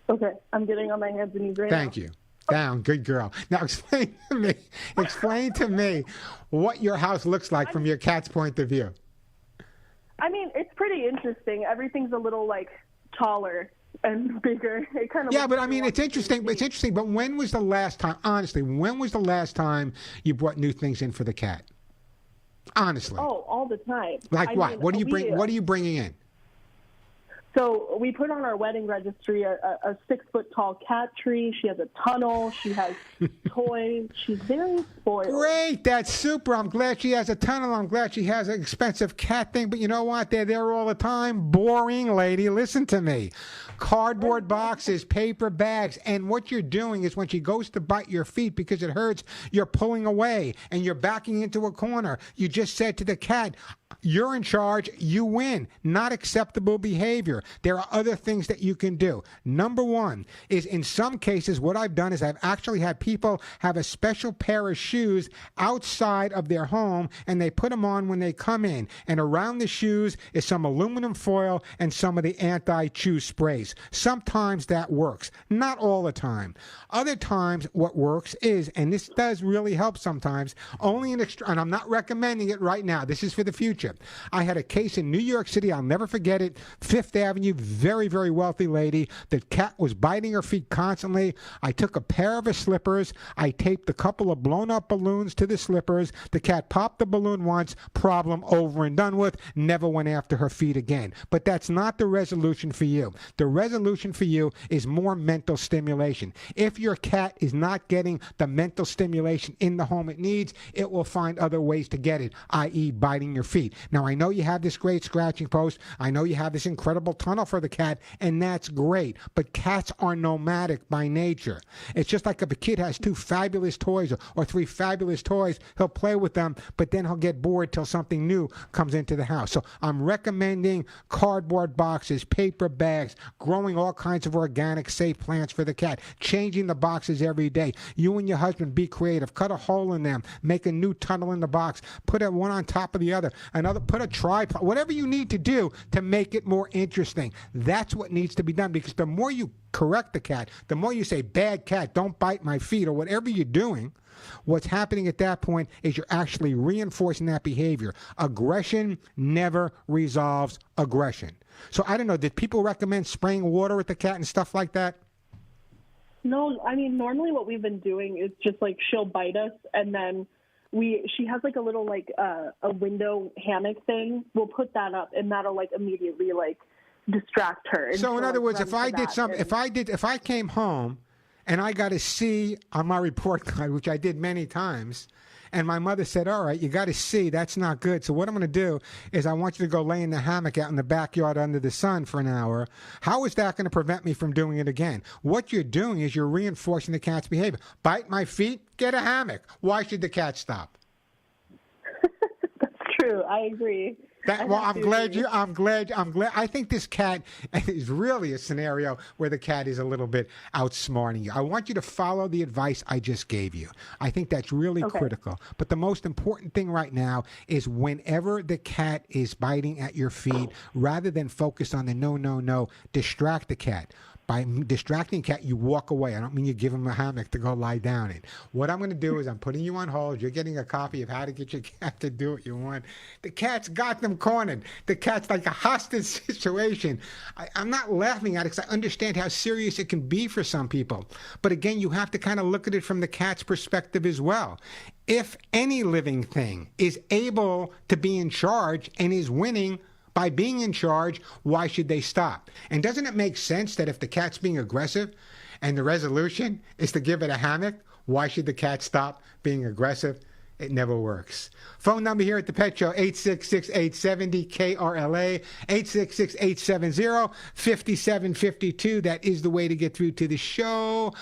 [SPEAKER 7] Okay, I'm getting on my hands and knees right now.
[SPEAKER 2] Thank you. Down, good girl. Now explain to me what your house looks like from your cat's point of view.
[SPEAKER 7] I mean, it's pretty interesting. Everything's a little taller and bigger. It kind of
[SPEAKER 2] but I mean, it's interesting. But when was the last time? Honestly, when was the last time you brought new things in for the cat? Honestly.
[SPEAKER 7] Oh, all the time.
[SPEAKER 2] Like what? What do you bring? What are you bringing in?
[SPEAKER 7] So we put on our wedding registry a 6-foot-tall cat tree. She has a tunnel. She has toys. She's very spoiled.
[SPEAKER 2] Great. That's super. I'm glad she has a tunnel. I'm glad she has an expensive cat thing. But you know what? They're there all the time. Boring, lady. Listen to me. Cardboard boxes, paper bags. And what you're doing is when she goes to bite your feet because it hurts, you're pulling away and you're backing into a corner. You just said to the cat, you're in charge, you win. Not acceptable behavior. There are other things that you can do. Number one is, in some cases, what I've done is I've actually had people have a special pair of shoes outside of their home, and they put them on when they come in. And around the shoes is some aluminum foil and some of the anti-chew sprays. Sometimes that works. Not all the time. Other times what works is, and this does really help sometimes, only an extra, and I'm not recommending it right now. This is for the future. I had a case in New York City. I'll never forget it. Fifth Avenue, very, very wealthy lady. The cat was biting her feet constantly. I took a pair of her slippers. I taped a couple of blown up balloons to the slippers. The cat popped the balloon once. Problem over and done with. Never went after her feet again. But that's not the resolution for you. The resolution for you is more mental stimulation. If your cat is not getting the mental stimulation in the home it needs, it will find other ways to get it, i.e. biting your feet. Now, I know you have this great scratching post. I know you have this incredible tunnel for the cat, and that's great. But cats are nomadic by nature. It's just like if a kid has 2 fabulous toys or 3 fabulous toys, he'll play with them, but then he'll get bored till something new comes into the house. So I'm recommending cardboard boxes, paper bags, growing all kinds of organic, safe plants for the cat, changing the boxes every day. You and your husband be creative. Cut a hole in them. Make a new tunnel in the box. Put it one on top of the other. Put a tripod, whatever you need to do to make it more interesting. That's what needs to be done, because the more you correct the cat, the more you say, bad cat, don't bite my feet, or whatever you're doing, what's happening at that point is you're actually reinforcing that behavior. Aggression never resolves aggression. So I don't know, did people recommend spraying water at the cat and stuff like that?
[SPEAKER 7] No, I mean, normally what we've been doing is just she'll bite us, and then she has a little a window hammock thing. We'll put that up, and that'll immediately distract her.
[SPEAKER 2] So in other words, if I came home and I got a C on my report card, which I did many times, And my mother said, all right, you got to see, that's not good. So what I'm going to do is I want you to go lay in the hammock out in the backyard under the sun for an hour. How is that going to prevent me from doing it again? What you're doing is you're reinforcing the cat's behavior. Bite my feet, get a hammock. Why should the cat stop?
[SPEAKER 7] That's true. I agree.
[SPEAKER 2] I'm glad. I think this cat is really a scenario where the cat is a little bit outsmarting you. I want you to follow the advice I just gave you. I think that's really critical. But the most important thing right now is whenever the cat is biting at your feet, rather than focus on the no, distract the cat. By distracting cat, you walk away. I don't mean you give him a hammock to go lie down in. What I'm going to do is I'm putting you on hold. You're getting a copy of How to Get Your Cat to Do What You Want. The cat's got them cornered. The cat's like a hostage situation. I'm not laughing at it because I understand how serious it can be for some people. But again, you have to kind of look at it from the cat's perspective as well. If any living thing is able to be in charge and is winning by being in charge, why should they stop? And doesn't it make sense that if the cat's being aggressive and the resolution is to give it a hammock, why should the cat stop being aggressive? It never works. Phone number here at the Pet Show, 866-870-KRLA, 866-870-5752. That is the way to get through to the show.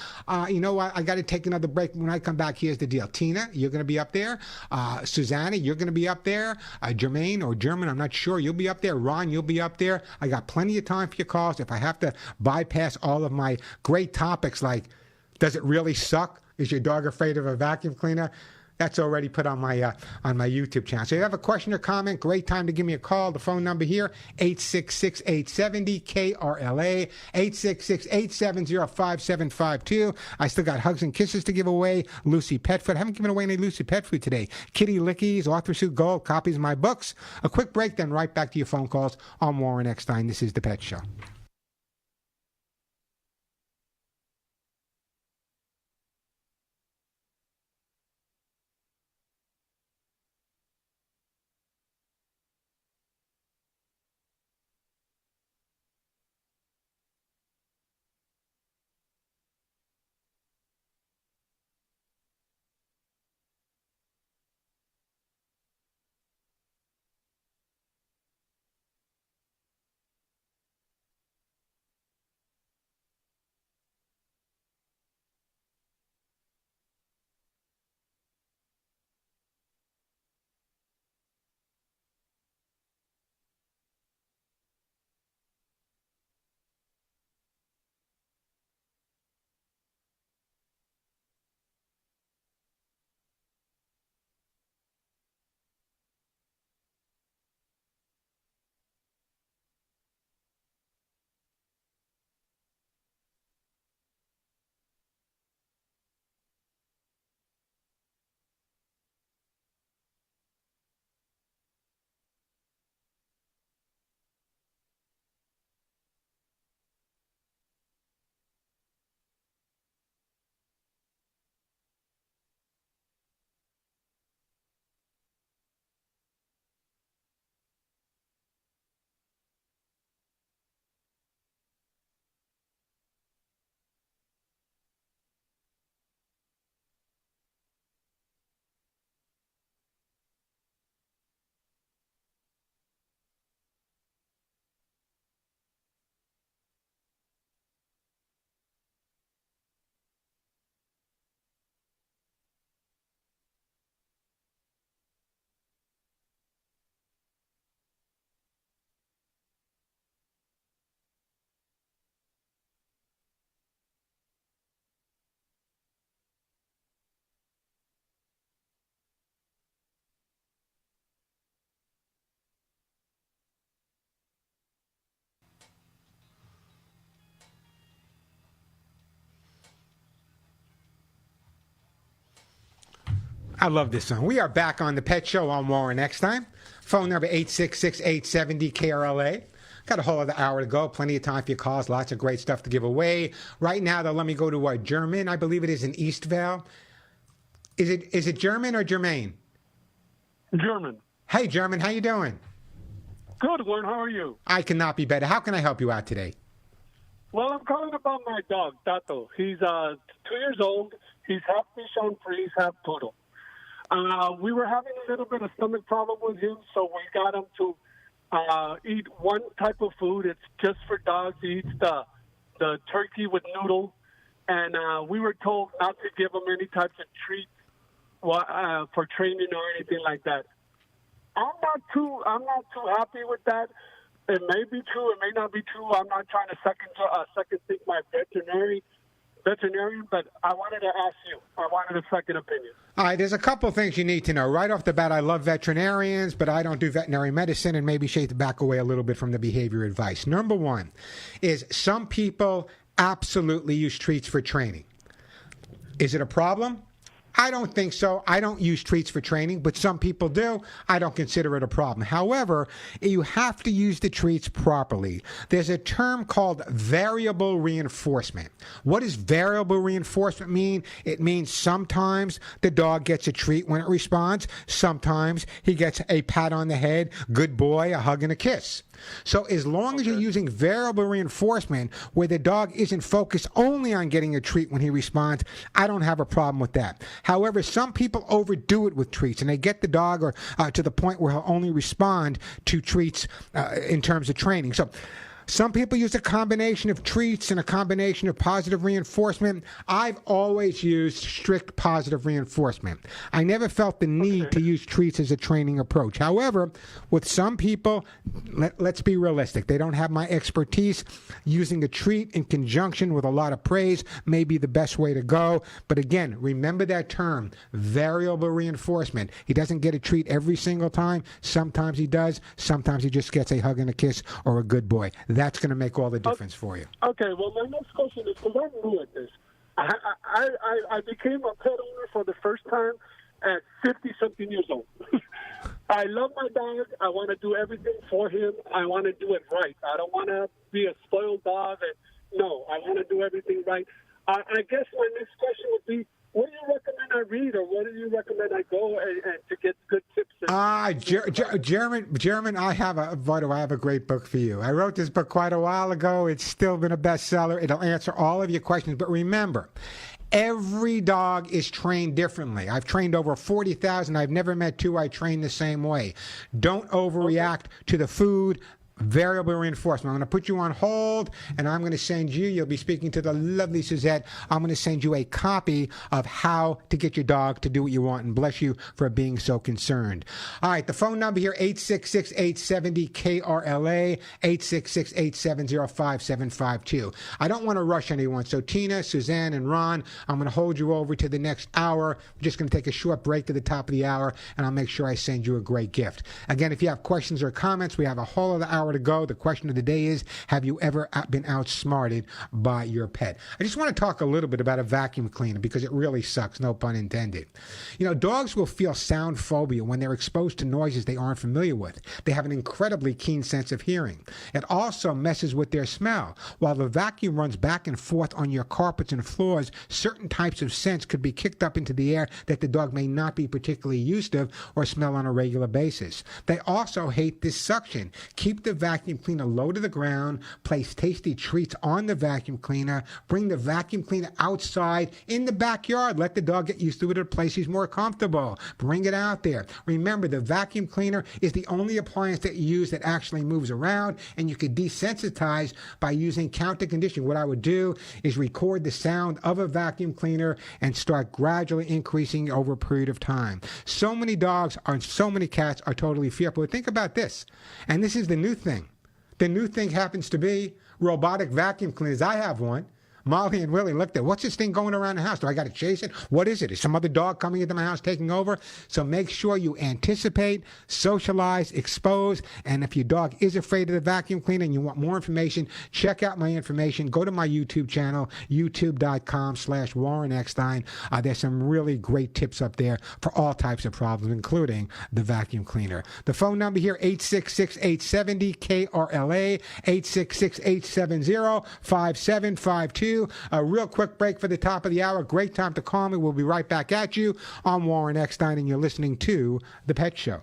[SPEAKER 2] You know what? I got to take another break. When I come back, here's the deal. Tina, you're going to be up there. Susanna, you're going to be up there. Jermaine or German, I'm not sure. You'll be up there. Ron, you'll be up there. I got plenty of time for your calls. If I have to bypass all of my great topics like, does it really suck? Is your dog afraid of a vacuum cleaner? That's already put on my YouTube channel. So if you have a question or comment, great time to give me a call. The phone number here, 866-870-KRLA, 866-870-5752. I still got hugs and kisses to give away. Lucy Pet Food. I haven't given away any Lucy Pet Food today. Kitty Lickies, Author Suit Gold, copies of my books. A quick break, then right back to your phone calls. I'm Warren Eckstein. This is The Pet Show. I love this song. We are back on The Pet Show on Warren Eckstein. Phone number 866-870-KRLA. Got a whole other hour to go. Plenty of time for your calls. Lots of great stuff to give away. Right now, though, let me go to German. I believe it is in Eastvale. Is it German or Jermaine?
[SPEAKER 8] German.
[SPEAKER 2] Hey, German. How you doing?
[SPEAKER 8] Good, Warren. How are you?
[SPEAKER 2] I cannot be better. How can I help you out today?
[SPEAKER 8] Well, I'm calling about my dog, Tato. He's 2 years old. He's half Bichon Frise, half Poodle. We were having a little bit of stomach problem with him, so we got him to eat one type of food. It's just for dogs. He eats the turkey with noodle, and we were told not to give him any types of treats for training or anything like that. I'm not too happy with that. It may be true, it may not be true. I'm not trying to second think my veterinarian, but I wanted to ask you. I wanted a second opinion.
[SPEAKER 2] All right, there's a couple things you need to know. Right off the bat, I love veterinarians, but I don't do veterinary medicine, and maybe shade to back away a little bit from the behavior advice. Number one is some people absolutely use treats for training. Is it a problem? I don't think so. I don't use treats for training, but some people do. I don't consider it a problem. However, you have to use the treats properly. There's a term called variable reinforcement. What does variable reinforcement mean? It means sometimes the dog gets a treat when it responds. Sometimes he gets a pat on the head, good boy, a hug and a kiss. So as long as you're using variable reinforcement where the dog isn't focused only on getting a treat when he responds, I don't have a problem with that. However, some people overdo it with treats and they get the dog to the point where he'll only respond to treats in terms of training. So some people use a combination of treats and a combination of positive reinforcement. I've always used strict positive reinforcement. I never felt the need to use treats as a training approach. However, with some people, let's be realistic. They don't have my expertise. Using a treat in conjunction with a lot of praise may be the best way to go. But again, remember that term, variable reinforcement. He doesn't get a treat every single time. Sometimes he does. Sometimes he just gets a hug and a kiss or a good boy. That's going to make all the difference for you.
[SPEAKER 8] Okay, well, my next question is, because I'm new at this. I became a pet owner for the first time at 50-something years old. I love my dog. I want to do everything for him. I want to do it right. I don't want to be a spoiled dog. No, I want to do everything right. I guess my next question would be, what do you recommend I read, or what do you recommend I go and to get good tips?
[SPEAKER 2] German, I have a great book for you. I wrote this book quite a while ago. It's still been a bestseller. It'll answer all of your questions. But remember, every dog is trained differently. I've trained over 40,000. I've never met two I train the same way. Don't overreact to the food. Variable reinforcement. I'm going to put you on hold, and I'm going to send you, you'll be speaking to the lovely Suzette, I'm going to send you a copy of how to get your dog to do what you want, and bless you for being so concerned. All right, the phone number here, 866-870-KRLA, 866-870-5752. I don't want to rush anyone, so Tina, Suzanne, and Ron, I'm going to hold you over to the next hour. We're just going to take a short break at the top of the hour, and I'll make sure I send you a great gift. Again, if you have questions or comments, we have a whole other hour to go. The question of the day is, have you ever been outsmarted by your pet? I just want to talk a little bit about a vacuum cleaner because it really sucks, no pun intended. You know, dogs will feel sound phobia when they're exposed to noises they aren't familiar with. They have an incredibly keen sense of hearing. It also messes with their smell. While the vacuum runs back and forth on your carpets and floors, certain types of scents could be kicked up into the air that the dog may not be particularly used to or smell on a regular basis. They also hate this suction. Keep the vacuum cleaner low to the ground, place tasty treats on the vacuum cleaner, bring the vacuum cleaner outside in the backyard. Let the dog get used to it at a place he's more comfortable. Bring it out there. Remember, the vacuum cleaner is the only appliance that you use that actually moves around, and you can desensitize by using counter conditioning. What I would do is record the sound of a vacuum cleaner and start gradually increasing over a period of time. So many dogs and so many cats are totally fearful. But think about this, and this is the new thing. The new thing happens to be robotic vacuum cleaners. I have one. Molly and Willie looked at, what's this thing going around the house? Do I got to chase it? What is it? Is some other dog coming into my house taking over? So make sure you anticipate, socialize, expose, and if your dog is afraid of the vacuum cleaner and you want more information, check out my information. Go to my YouTube channel, youtube.com/Warren Eckstein. There's some really great tips up there for all types of problems, including the vacuum cleaner. The phone number here, 866-870-KRLA, 866-870-5752. A real quick break for the top of the hour. Great time to call me. We'll be right back at you. I'm Warren Eckstein, and you're listening to The Pet Show.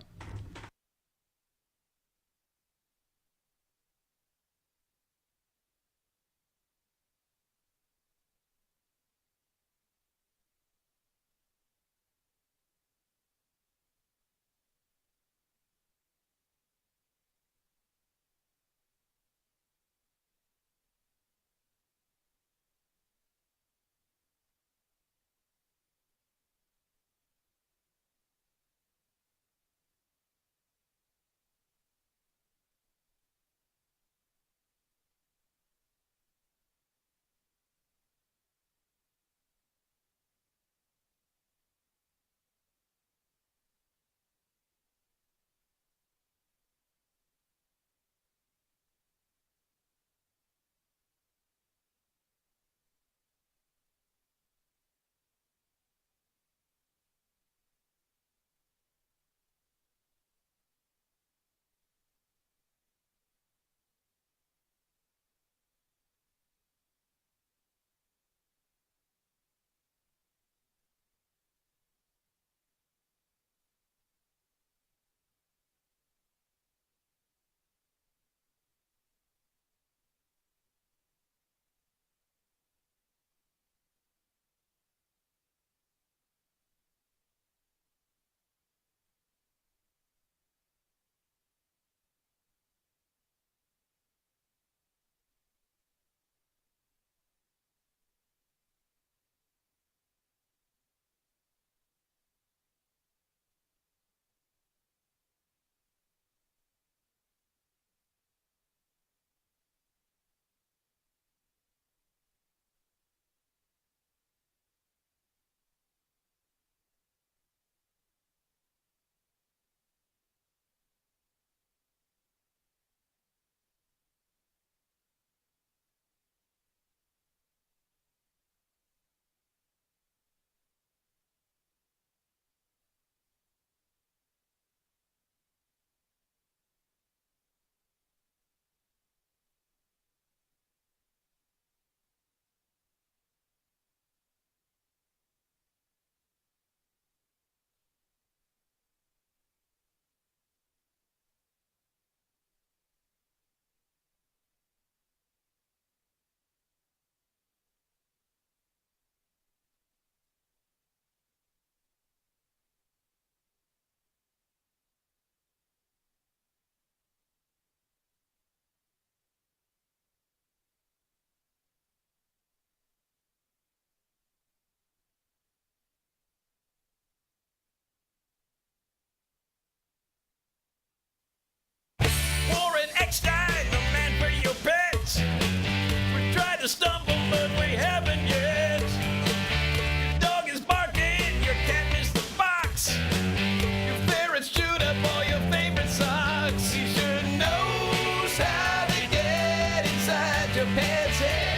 [SPEAKER 9] pet's head.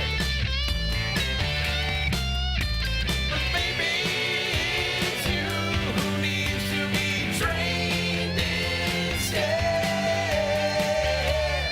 [SPEAKER 9] But maybe it's you who needs to be trained instead.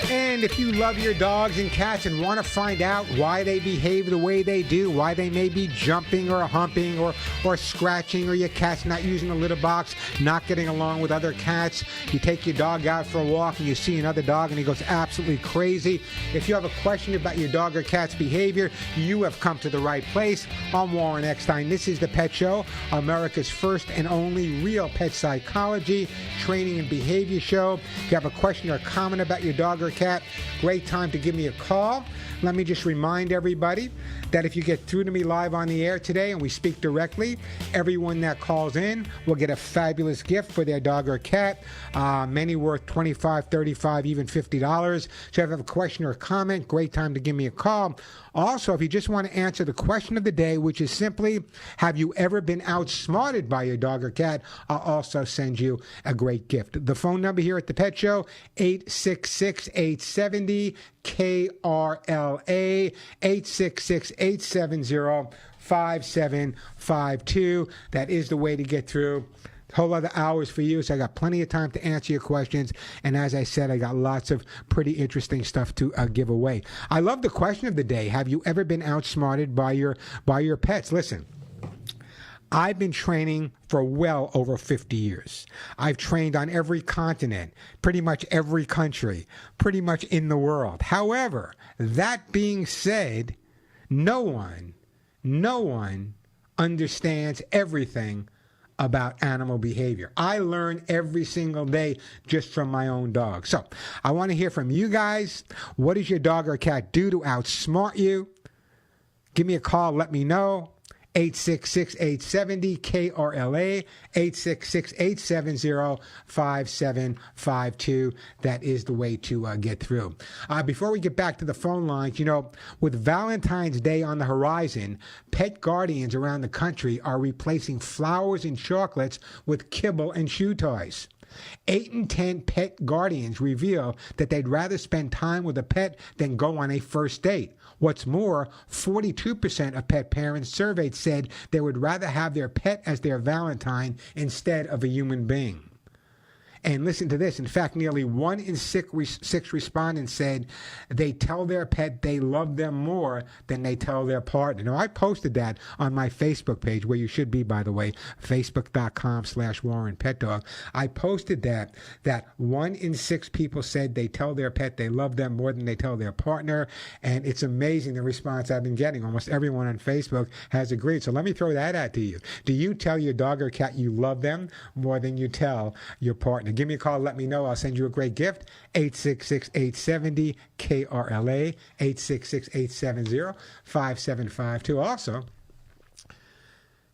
[SPEAKER 2] And if you love your dogs and cats and want to find out why they behave the way they do, why they may be jumping or humping or scratching, or your cat's not using the litter box, not getting along with other cats, you take your dog out for a walk and you see another dog and he goes absolutely crazy. If you have a question about your dog or cat's behavior, you have come to the right place. I'm Warren Eckstein. This is The Pet Show, America's first and only real pet psychology, training, and behavior show. If you have a question or a comment about your dog or cat, great time to give me a call. Let me just remind everybody that if you get through to me live on the air today and we speak directly, everyone that calls in will get a fabulous gift for their dog or cat, many worth $25, $35, even $50. So if you have a question or a comment, great time to give me a call. Also, if you just want to answer the question of the day, which is simply, have you ever been outsmarted by your dog or cat? I'll also send you a great gift. The phone number here at the Pet Show, 866-870-KRLA, 866-870-5752. That is the way to get through. Whole other hours for you, so I got plenty of time to answer your questions. And as I said, I got lots of pretty interesting stuff to give away. I love the question of the day. Have you ever been outsmarted by your pets? Listen, I've been training for well over 50 years. I've trained on every continent, pretty much every country, pretty much in the world. However, that being said, no one understands everything about animal behavior. I learn every single day just from my own dog. So I want to hear from you guys. What does your dog or cat do to outsmart you? Give me a call. Let me know. 866-870-KRLA, 866-870-5752. That is the way to get through. Before we get back to the phone lines, with Valentine's Day on the horizon, pet guardians around the country are replacing flowers and chocolates with kibble and chew toys. 8 in 10 pet guardians reveal that they'd rather spend time with a pet than go on a first date. What's more, 42% of pet parents surveyed said they would rather have their pet as their Valentine instead of a human being. And listen to this. In fact, nearly 1 in 6 respondents said they tell their pet they love them more than they tell their partner. Now, I posted that on my Facebook page, where you should be, by the way, facebook.com/WarrenPetDog. I posted that 1 in 6 people said they tell their pet they love them more than they tell their partner. And it's amazing the response I've been getting. Almost everyone on Facebook has agreed. So let me throw that out to you. Do you tell your dog or cat you love them more than you tell your partner? Give me a call. Let me know. I'll send you a great gift. 866-870-KRLA, 866-870-5752. Also,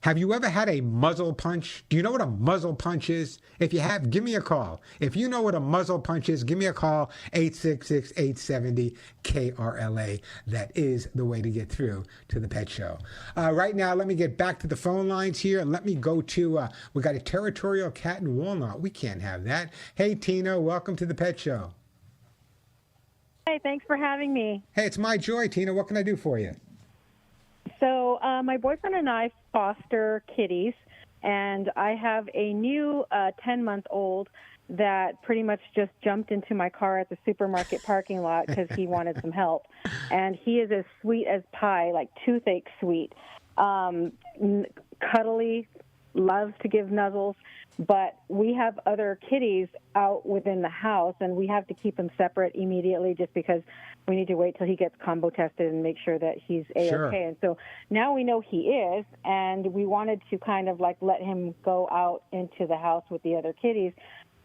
[SPEAKER 2] have you ever had a muzzle punch? Do you know what a muzzle punch is? If you have, give me a call. If you know what a muzzle punch is, give me a call, 866-870-KRLA. That is the way to get through to the Pet Show. Right now, let me get back to the phone lines here, and let me go to, we got a territorial cat in Walnut. We can't have that. Hey, Tina, welcome to the Pet Show.
[SPEAKER 10] Hey, thanks for having me.
[SPEAKER 2] Hey, it's my joy, Tina. What can I do for you?
[SPEAKER 10] So my boyfriend and I foster kitties, and I have a new 10-month-old that pretty much just jumped into my car at the supermarket parking lot because he wanted some help. And he is as sweet as pie, like toothache sweet, cuddly, loves to give nuzzles. But we have other kitties out within the house, and we have to keep them separate immediately just because we need to wait till he gets combo tested and make sure that he's A-OK. Sure. And so now we know he is, and we wanted to kind of like let him go out into the house with the other kitties.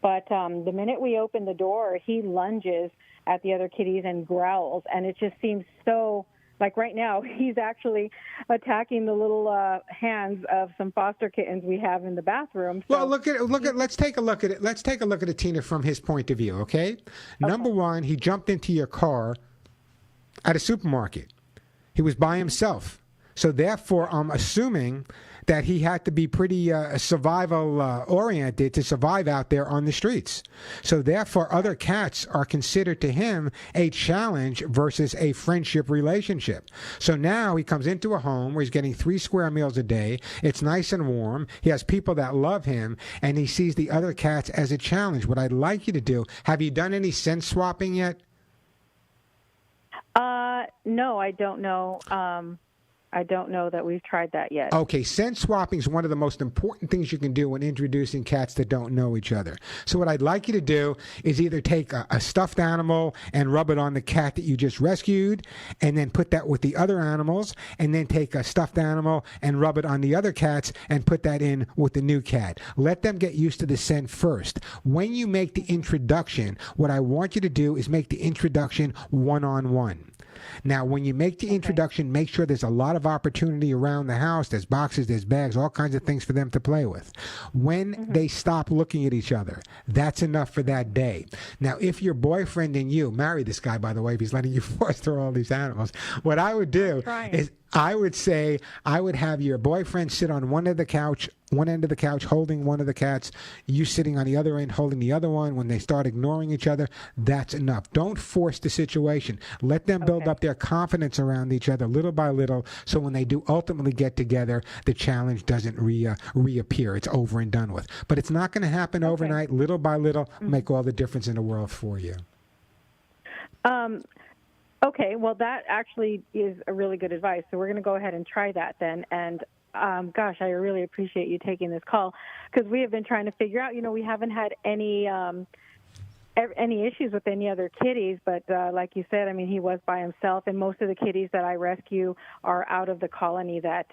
[SPEAKER 10] But the minute we open the door, he lunges at the other kitties and growls, and it just seems so... Like right now, he's actually attacking the little hands of some foster kittens we have in the bathroom. So
[SPEAKER 2] well, let's take a look at it. Let's take a look at it, Tina, from his point of view, okay? Number one, he jumped into your car at a supermarket. He was by himself. So therefore, I'm assuming that he had to be pretty survival oriented to survive out there on the streets. So therefore, other cats are considered to him a challenge versus a friendship relationship. So now he comes into a home where he's getting 3 square meals a day. It's nice and warm. He has people that love him, and he sees the other cats as a challenge. What I'd like you to do, have you done any scent swapping yet?
[SPEAKER 10] No, I don't know. I don't know that we've tried that yet.
[SPEAKER 2] Okay, scent swapping is one of the most important things you can do when introducing cats that don't know each other. So what I'd like you to do is either take a stuffed animal and rub it on the cat that you just rescued, and then put that with the other animals, and then take a stuffed animal and rub it on the other cats and put that in with the new cat. Let them get used to the scent first. When you make the introduction, what I want you to do is make the introduction one-on-one. Now, when you make the introduction, make sure there's a lot of opportunity around the house. There's boxes, there's bags, all kinds of things for them to play with. When they stop looking at each other, that's enough for that day. Now, if your boyfriend and you marry this guy, by the way, if he's letting you foster all these animals, what I would do is I would say I would have your boyfriend sit on one end of the couch holding one of the cats, you sitting on the other end holding the other one. When they start ignoring each other, that's enough. Don't force the situation. Let them build up their confidence around each other little by little, so when they do ultimately get together, the challenge doesn't reappear. It's over and done with. But it's not going to happen overnight. Little by little, make all the difference in the world for you.
[SPEAKER 10] Okay, well, that actually is a really good advice. So we're going to go ahead and try that then. And gosh, I really appreciate you taking this call, because we have been trying to figure out, we haven't had any issues with any other kitties, but like you said, I mean, he was by himself, and most of the kitties that I rescue are out of the colony that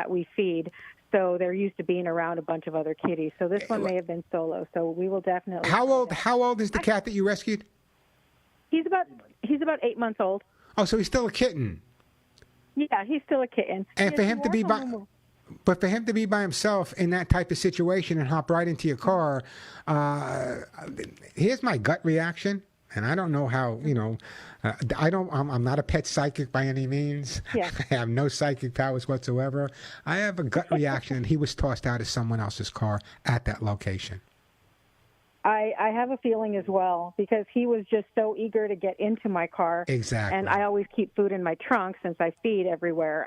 [SPEAKER 10] we feed. So they're used to being around a bunch of other kitties. So this one may have been solo. So we will definitely.
[SPEAKER 2] How old is the cat that you rescued?
[SPEAKER 10] He's about 8 months old.
[SPEAKER 2] Oh, so he's still a kitten.
[SPEAKER 10] Yeah, he's still a kitten.
[SPEAKER 2] And for him to be But for him to be by himself in that type of situation and hop right into your car, here's my gut reaction. And I don't know how, I'm not a pet psychic by any means.
[SPEAKER 10] Yeah.
[SPEAKER 2] I have no psychic powers whatsoever. I have a gut reaction, and he was tossed out of someone else's car at that location.
[SPEAKER 10] I have a feeling as well, because he was just so eager to get into my car.
[SPEAKER 2] Exactly.
[SPEAKER 10] And I always keep food in my trunk since I feed everywhere.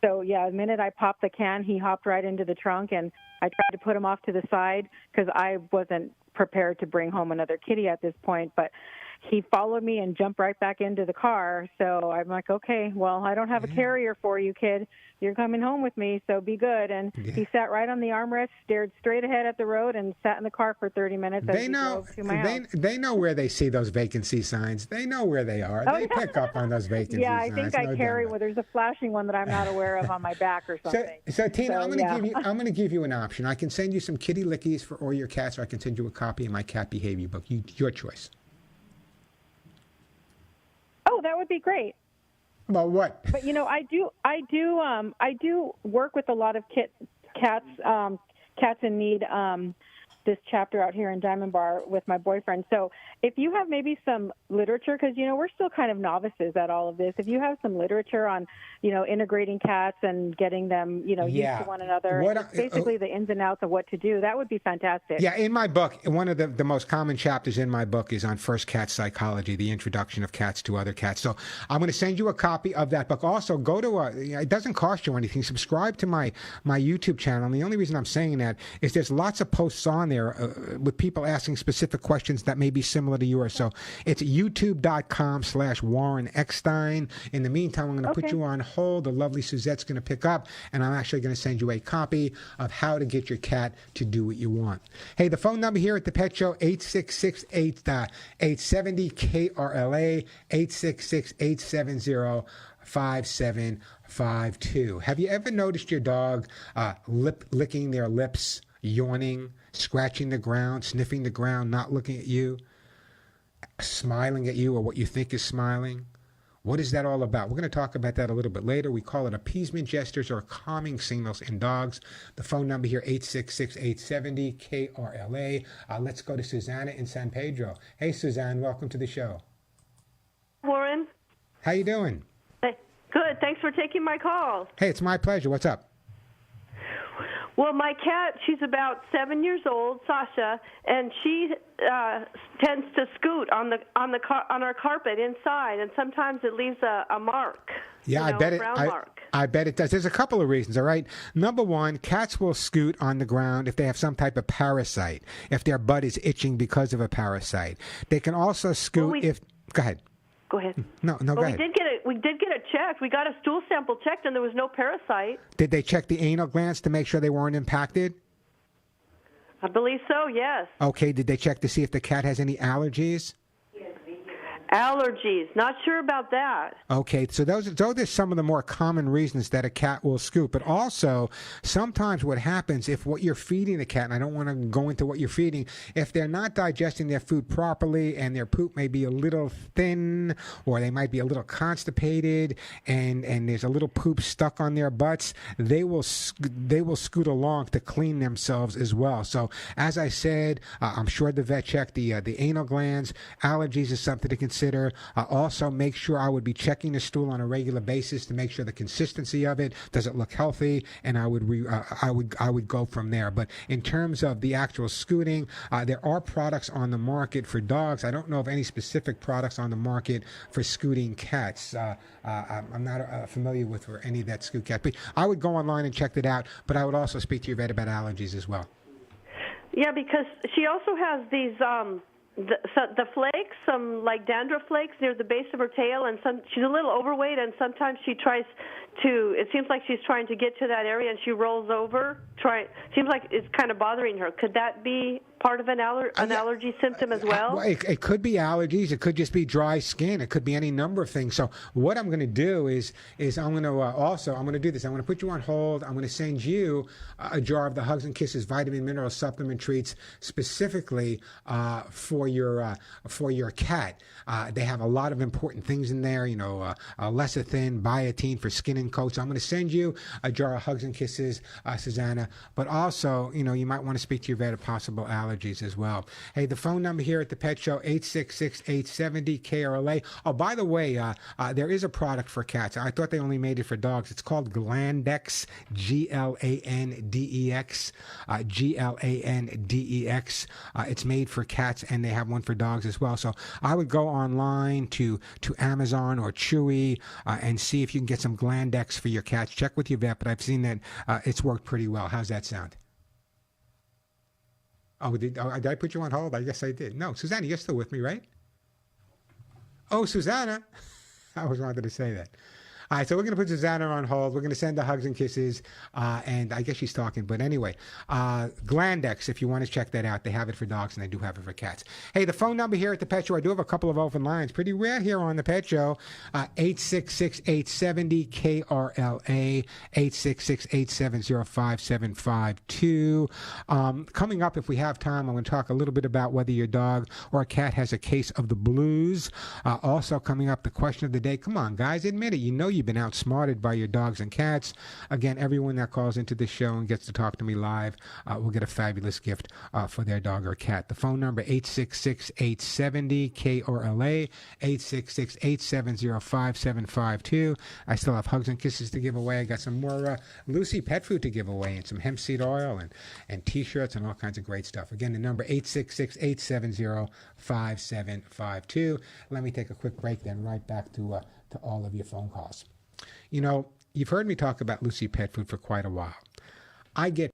[SPEAKER 10] So, yeah, the minute I popped the can, he hopped right into the trunk, and I tried to put him off to the side because I wasn't prepared to bring home another kitty at this point. But he followed me and jumped right back into the car. So I'm like, okay, well, I don't have a carrier for you, kid. You're coming home with me, so be good. And he sat right on the armrest, stared straight ahead at the road, and sat in the car for 30 minutes as we drove to my house.
[SPEAKER 2] They know where they see those vacancy signs. They know where they are. They pick up on those vacancy signs.
[SPEAKER 10] Yeah, I think I carry one. There's a flashing one that I'm not aware of on my back or something.
[SPEAKER 2] So Tina, I'm going to give you an option. I can send you some kitty lickies for all your cats, or I can send you a copy of my cat behavior book. Your choice.
[SPEAKER 10] Oh, that would be great.
[SPEAKER 2] Well, what?
[SPEAKER 10] But I do work with a lot of cats in need. This chapter out here in Diamond Bar with my boyfriend. So if you have maybe some literature, because we're still kind of novices at all of this. If you have some literature on integrating cats and getting them used to one another, basically the ins and outs of what to do, that would be fantastic.
[SPEAKER 2] Yeah, in my book, one of the most common chapters in my book is on first cat psychology, the introduction of cats to other cats. So I'm going to send you a copy of that book. Also, go to it doesn't cost you anything. Subscribe to my YouTube channel. And the only reason I'm saying that is there's lots of posts on there with people asking specific questions that may be similar to yours. So it's youtube.com/Warren Eckstein. In the meantime, I'm going to put you on hold. The lovely Suzette's going to pick up, and I'm actually going to send you a copy of How to Get Your Cat to Do What You Want. Hey, the phone number here at the Pet Show, 866-870 KRLA, 866-870-5752. Have you ever noticed your dog licking their lips, yawning, scratching the ground, sniffing the ground, not looking at you, smiling at you or what you think is smiling? What is that all about? We're going to talk about that a little bit later. We call it appeasement gestures or calming signals in dogs. The phone number here, 866-870 KRLA. Let's go to Susanna in San Pedro. Hey, Suzanne, welcome to the show.
[SPEAKER 11] Warren.
[SPEAKER 2] How you doing?
[SPEAKER 11] Hey, good. Good. Thanks for taking my call.
[SPEAKER 2] Hey, it's my pleasure. What's up?
[SPEAKER 11] Well, my cat, she's about 7 years old, Sasha, and she tends to scoot on our carpet inside, and sometimes it leaves a mark.
[SPEAKER 2] Yeah,
[SPEAKER 11] I bet it. Mark.
[SPEAKER 2] I bet it does. There's a couple of reasons, all right? Number one, cats will scoot on the ground if they have some type of parasite, if their butt is itching because of a parasite. They can also scoot if... Go ahead.
[SPEAKER 11] Go ahead.
[SPEAKER 2] No, go ahead.
[SPEAKER 11] We did get it checked. We got a stool sample checked, and there was no parasite.
[SPEAKER 2] Did they check the anal glands to make sure they weren't impacted?
[SPEAKER 11] I believe so, yes.
[SPEAKER 2] Okay, did they check to see if the cat has any allergies?
[SPEAKER 11] Allergies. Not sure about that.
[SPEAKER 2] Okay, so those are some of the more common reasons that a cat will scoot. But also, sometimes what happens if what you're feeding the cat, and I don't want to go into what you're feeding, if they're not digesting their food properly and their poop may be a little thin or they might be a little constipated and there's a little poop stuck on their butts, they will scoot along to clean themselves as well. So, as I said, I'm sure the vet checked the anal glands. Allergies is something to consider. Also, make sure I would be checking the stool on a regular basis to make sure the consistency of it, does it look healthy, and I would go from there. But in terms of the actual scooting, there are products on the market for dogs. I don't know of any specific products on the market for scooting cats. I'm not familiar with any of that scoot cat. But I would go online and check it out. But I would also speak to your vet about allergies as well.
[SPEAKER 11] Yeah, because she also has these. The flakes, some like dandruff flakes near the base of her tail, and she's a little overweight, and sometimes she tries to. It seems like she's trying to get to that area, and she rolls over. Seems like it's kind of bothering her. Could that be part of an allergy symptom as well?
[SPEAKER 2] It could be allergies. It could just be dry skin. It could be any number of things. So what I'm going to do is I'm going to do this. I'm going to put you on hold. I'm going to send you a jar of the Hugs and Kisses vitamin mineral supplement treats specifically for your cat. They have a lot of important things in there. Lecithin, biotin for skin and coat. So I'm going to send you a jar of Hugs and Kisses, Susanna. But also, you might want to speak to your vet of possible allergies as well. Hey, the phone number here at the Pet Show, 866-870-KRLA. Oh, by the way, there is a product for cats. I thought they only made it for dogs. It's called Glandex, Glandex, Glandex. It's made for cats, and they have one for dogs as well. So I would go online to Amazon or Chewy and see if you can get some Glandex for your cats. Check with your vet, but I've seen that it's worked pretty well. How's that sound? Did I put you on hold? I guess I did. No, Susanna, you're still with me, right? Oh, Susanna. I always wanted to say that. All right, so we're going to put Susanna on hold. We're going to send the Hugs and Kisses, and I guess she's talking. But anyway, Glandex, if you want to check that out. They have it for dogs, and they do have it for cats. Hey, the phone number here at the Pet Show, I do have a couple of open lines. Pretty rare here on the Pet Show. 866-870-KRLA, 866-870-5752. Coming up, if we have time, I'm going to talk a little bit about whether your dog or a cat has a case of the blues. Also coming up, the question of the day. Come on, guys, admit it. You've been outsmarted by your dogs and cats. Again, everyone that calls into this show and gets to talk to me live will get a fabulous gift for their dog or cat. The phone number, 866-870-KRLA, 866-870-5752. I still have Hugs and Kisses to give away. I got some more Lucy pet food to give away and some hemp seed oil and T-shirts and all kinds of great stuff. Again, the number, 866-870-5752. Let me take a quick break, then right back to all of your phone calls. You've heard me talk about Lucy Pet Food for quite a while. I get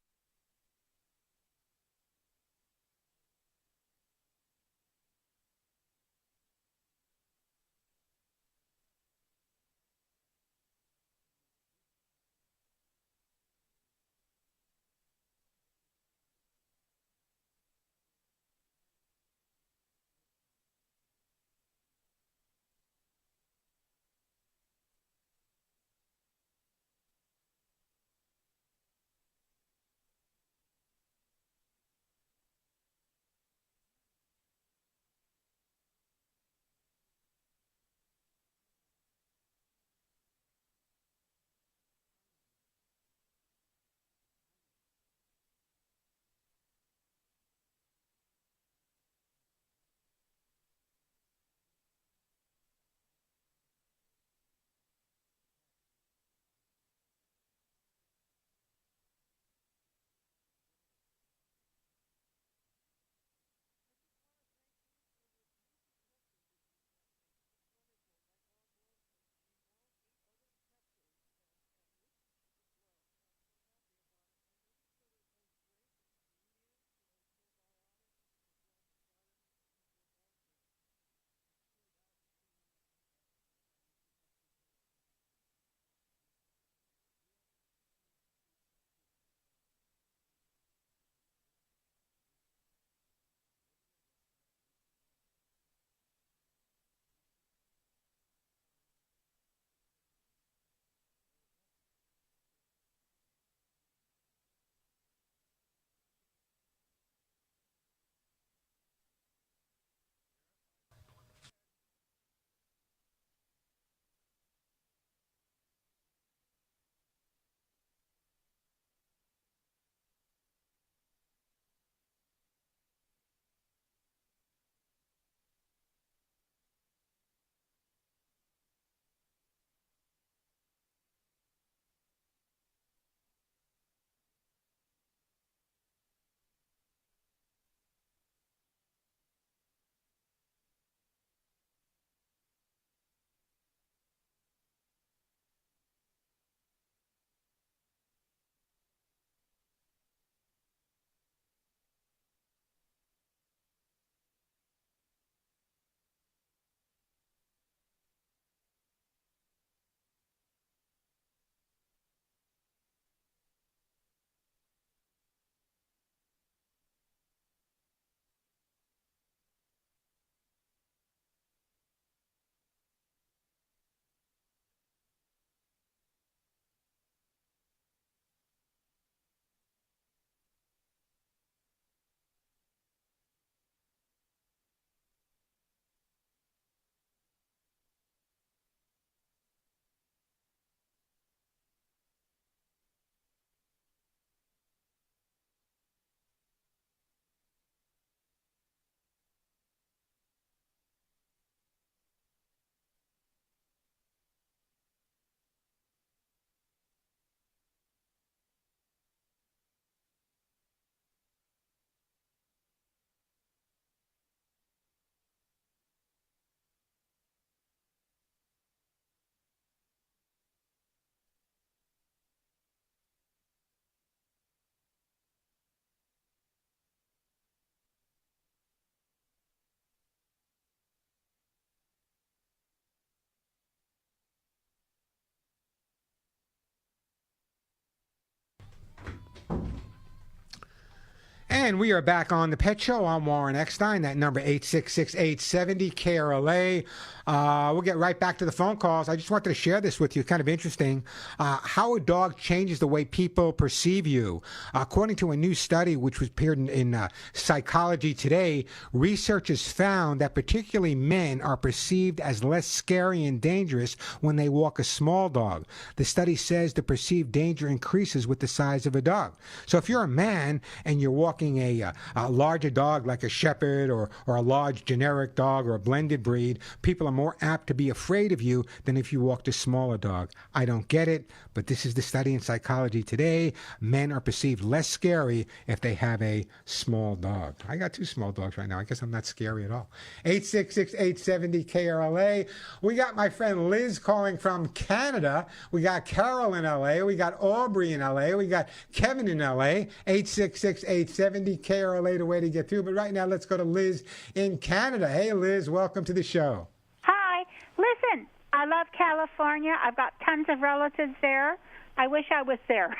[SPEAKER 2] And we are back on the Pet Show. I'm Warren Eckstein. That number 866-870-KRLA. We'll get right back to the phone calls. I just wanted to share this with you. Kind of interesting. How a dog changes the way people perceive you. According to a new study which was appeared in Psychology Today, researchers found that particularly men are perceived as less scary and dangerous when they walk a small dog. The study says the perceived danger increases with the size of a dog. So if you're a man and you're walking a larger dog like a shepherd or a large generic dog or a blended breed, people are more apt to be afraid of you than if you walked a smaller dog. I don't get it, but this is the study in Psychology Today. Men are perceived less scary if they have a small dog. I got 2 small dogs right now. I guess I'm not scary at all. 866-870-KRLA. We got my friend Liz calling from Canada. We got Carol in LA. We got Aubrey in LA. We got Kevin in LA. 866-870-KRLA, the way to get through. But right now, let's go to Liz in Canada. Hey, Liz, welcome to the show.
[SPEAKER 12] Hi. Listen, I love California. I've got tons of relatives there. I wish I was there.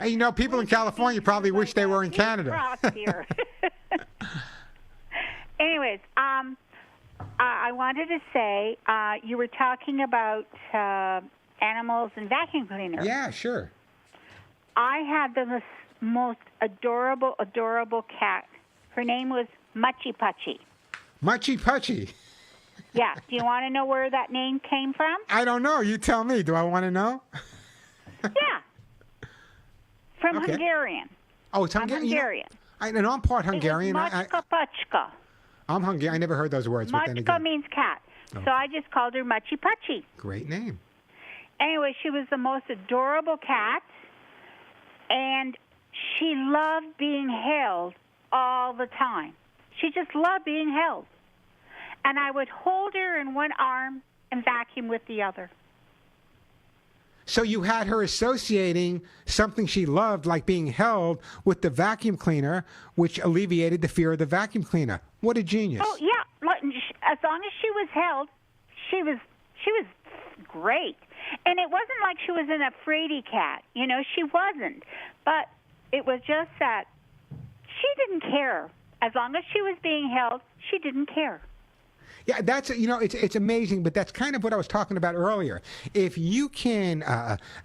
[SPEAKER 2] Hey, you know, people in California probably wish they were in Canada.
[SPEAKER 12] Here. Anyways, I wanted to say, you were talking about animals and vacuum cleaners.
[SPEAKER 2] Yeah, sure.
[SPEAKER 12] I had the most adorable, adorable cat. Her name was Muchie Puchie.
[SPEAKER 2] Muchie Puchie.
[SPEAKER 12] Yeah. Do you want to know where that name came from?
[SPEAKER 2] I don't know. You tell me. Do I want to know?
[SPEAKER 12] Yeah. From
[SPEAKER 2] Okay.
[SPEAKER 12] Hungarian.
[SPEAKER 2] Oh, it's Hungarian.
[SPEAKER 12] I'm Hungarian.
[SPEAKER 2] I know I'm part Hungarian.
[SPEAKER 12] Muchka Puchka.
[SPEAKER 2] I'm Hungarian. I never heard those words. But then
[SPEAKER 12] Muchka
[SPEAKER 2] again,
[SPEAKER 12] means cat.
[SPEAKER 2] Oh.
[SPEAKER 12] So I just called her Muchie Puchie.
[SPEAKER 2] great name.
[SPEAKER 12] Anyway, she was the most adorable cat, and she loved being held all the time. She just loved being held. And I would hold her in one arm and vacuum with the other.
[SPEAKER 2] So you had her associating something she loved, like being held, with the vacuum cleaner, which alleviated the fear of the vacuum cleaner. What a genius.
[SPEAKER 12] Oh, yeah. As long as she was held, she was great. And it wasn't like she was an afraid-y cat. You know, she wasn't. But it was just that she didn't care. As long as she was being held, she didn't care.
[SPEAKER 2] Yeah, that's, you know, it's amazing, but that's kind of what I was talking about earlier. If you can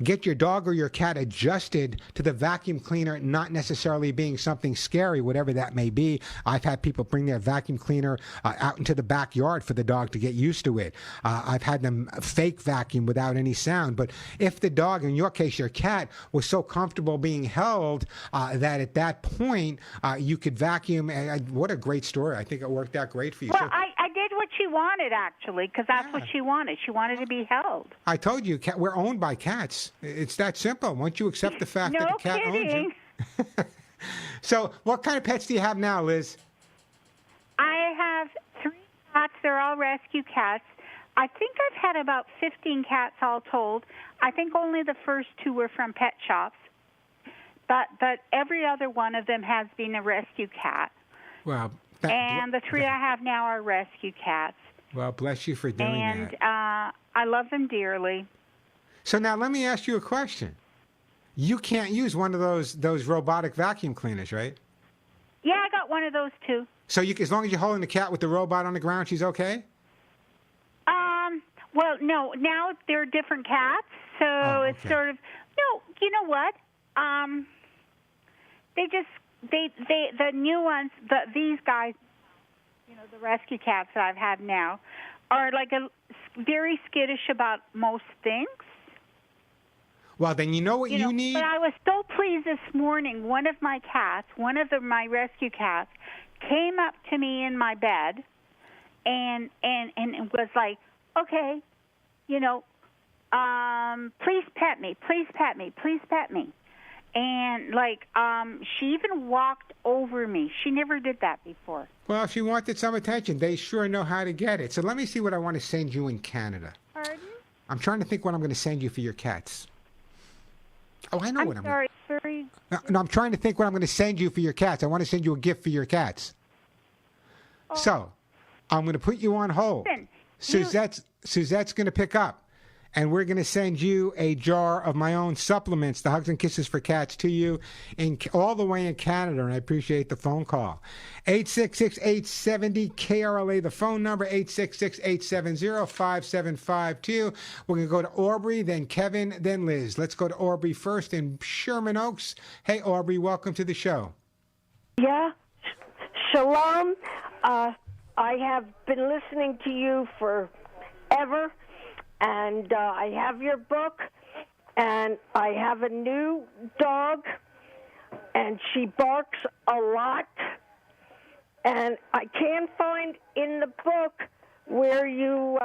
[SPEAKER 2] get your dog or your cat adjusted to the vacuum cleaner not necessarily being something scary, whatever that may be. I've had people bring their vacuum cleaner out into the backyard for the dog to get used to it. I've had them fake vacuum without any sound. But if the dog, in your case, your cat, was so comfortable being held that at that point you could vacuum, what a great story. I think it worked out great for you.
[SPEAKER 12] Well, I did what she wanted, actually, because that's what she wanted. She wanted to be held.
[SPEAKER 2] I told you, we're owned by cats. It's that simple. Once you accept the fact that the cat owns you. So what kind of pets do you have now, Liz?
[SPEAKER 12] I have 3 cats. They're all rescue cats. I think I've had about 15 cats all told. I think only the first 2 were from pet shops. But every other one of them has been a rescue cat.
[SPEAKER 2] Well,
[SPEAKER 12] And the 3 I have now are rescue cats.
[SPEAKER 2] Well, bless you for doing
[SPEAKER 12] And
[SPEAKER 2] that.
[SPEAKER 12] I love them dearly.
[SPEAKER 2] So now let me ask you a question. You can't use one of those robotic vacuum cleaners, right?
[SPEAKER 12] Yeah, I got one of those too.
[SPEAKER 2] So as long as you're holding the cat with the robot on the ground, she's okay?
[SPEAKER 12] Well, no, now they're different cats, so it's sort of no. You know what? The new ones, these guys, you know, the rescue cats that I've had now, are like very skittish about most things.
[SPEAKER 2] Well, then you know what you need.
[SPEAKER 12] But I was so pleased this morning. One of my cats, my rescue cats, came up to me in my bed, and it was like, okay, you know, please pet me, please pet me, please pet me. And, she even walked over me. She never did that before.
[SPEAKER 2] Well, if she wanted some attention, they sure know how to get it. So let me see what I want to send you in Canada.
[SPEAKER 12] Pardon?
[SPEAKER 2] I'm trying to think what I'm going to send you for your cats. Oh, I know what I'm
[SPEAKER 12] sorry.
[SPEAKER 2] No, I'm trying to think what I'm going to send you for your cats. I want to send you a gift for your cats. So, I'm going to put you on hold.
[SPEAKER 12] Listen,
[SPEAKER 2] Suzette's going to pick up. and we're going to send you a jar of my own supplements, the Hugs and Kisses for Cats, to you all the way in Canada, and I appreciate the phone call. 866-870-KRLA, the phone number, 866-870-5752. We're going to go to Aubrey, then Kevin, then Liz. Let's go to Aubrey first in Sherman Oaks. Hey, Aubrey, welcome to the show.
[SPEAKER 13] Yeah, shalom. I have been listening to you forever, and I have your book, and I have a new dog, and she barks a lot, and I can't find in the book where you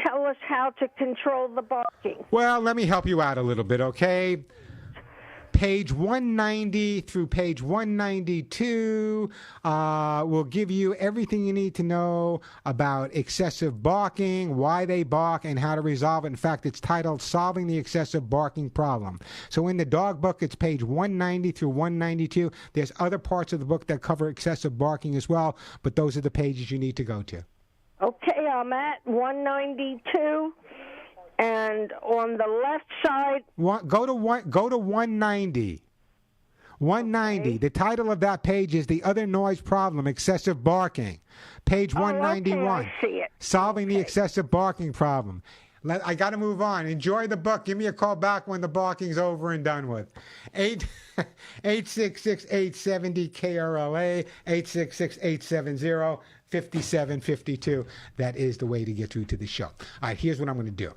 [SPEAKER 13] tell us how to control the barking.
[SPEAKER 2] Well, let me help you out a little bit, okay? Page 190 through page 192 will give you everything you need to know about excessive barking, why they bark, and how to resolve it. In fact, it's titled Solving the Excessive Barking Problem. So in the dog book, it's page 190 through 192. There's other parts of the book that cover excessive barking as well, but those are the pages you need to go to.
[SPEAKER 13] Okay, I'm at 192. And on the left side,
[SPEAKER 2] Go to 190. 190. Okay. The title of that page is The Other Noise Problem, Excessive Barking. Page 191.
[SPEAKER 13] Okay, I see it.
[SPEAKER 2] Solving the Excessive Barking Problem. I got to move on. Enjoy the book. Give me a call back when the barking's over and done with. 866-870-KRLA, 866-870-5752. That is the way to get through to the show. All right, here's what I'm going to do.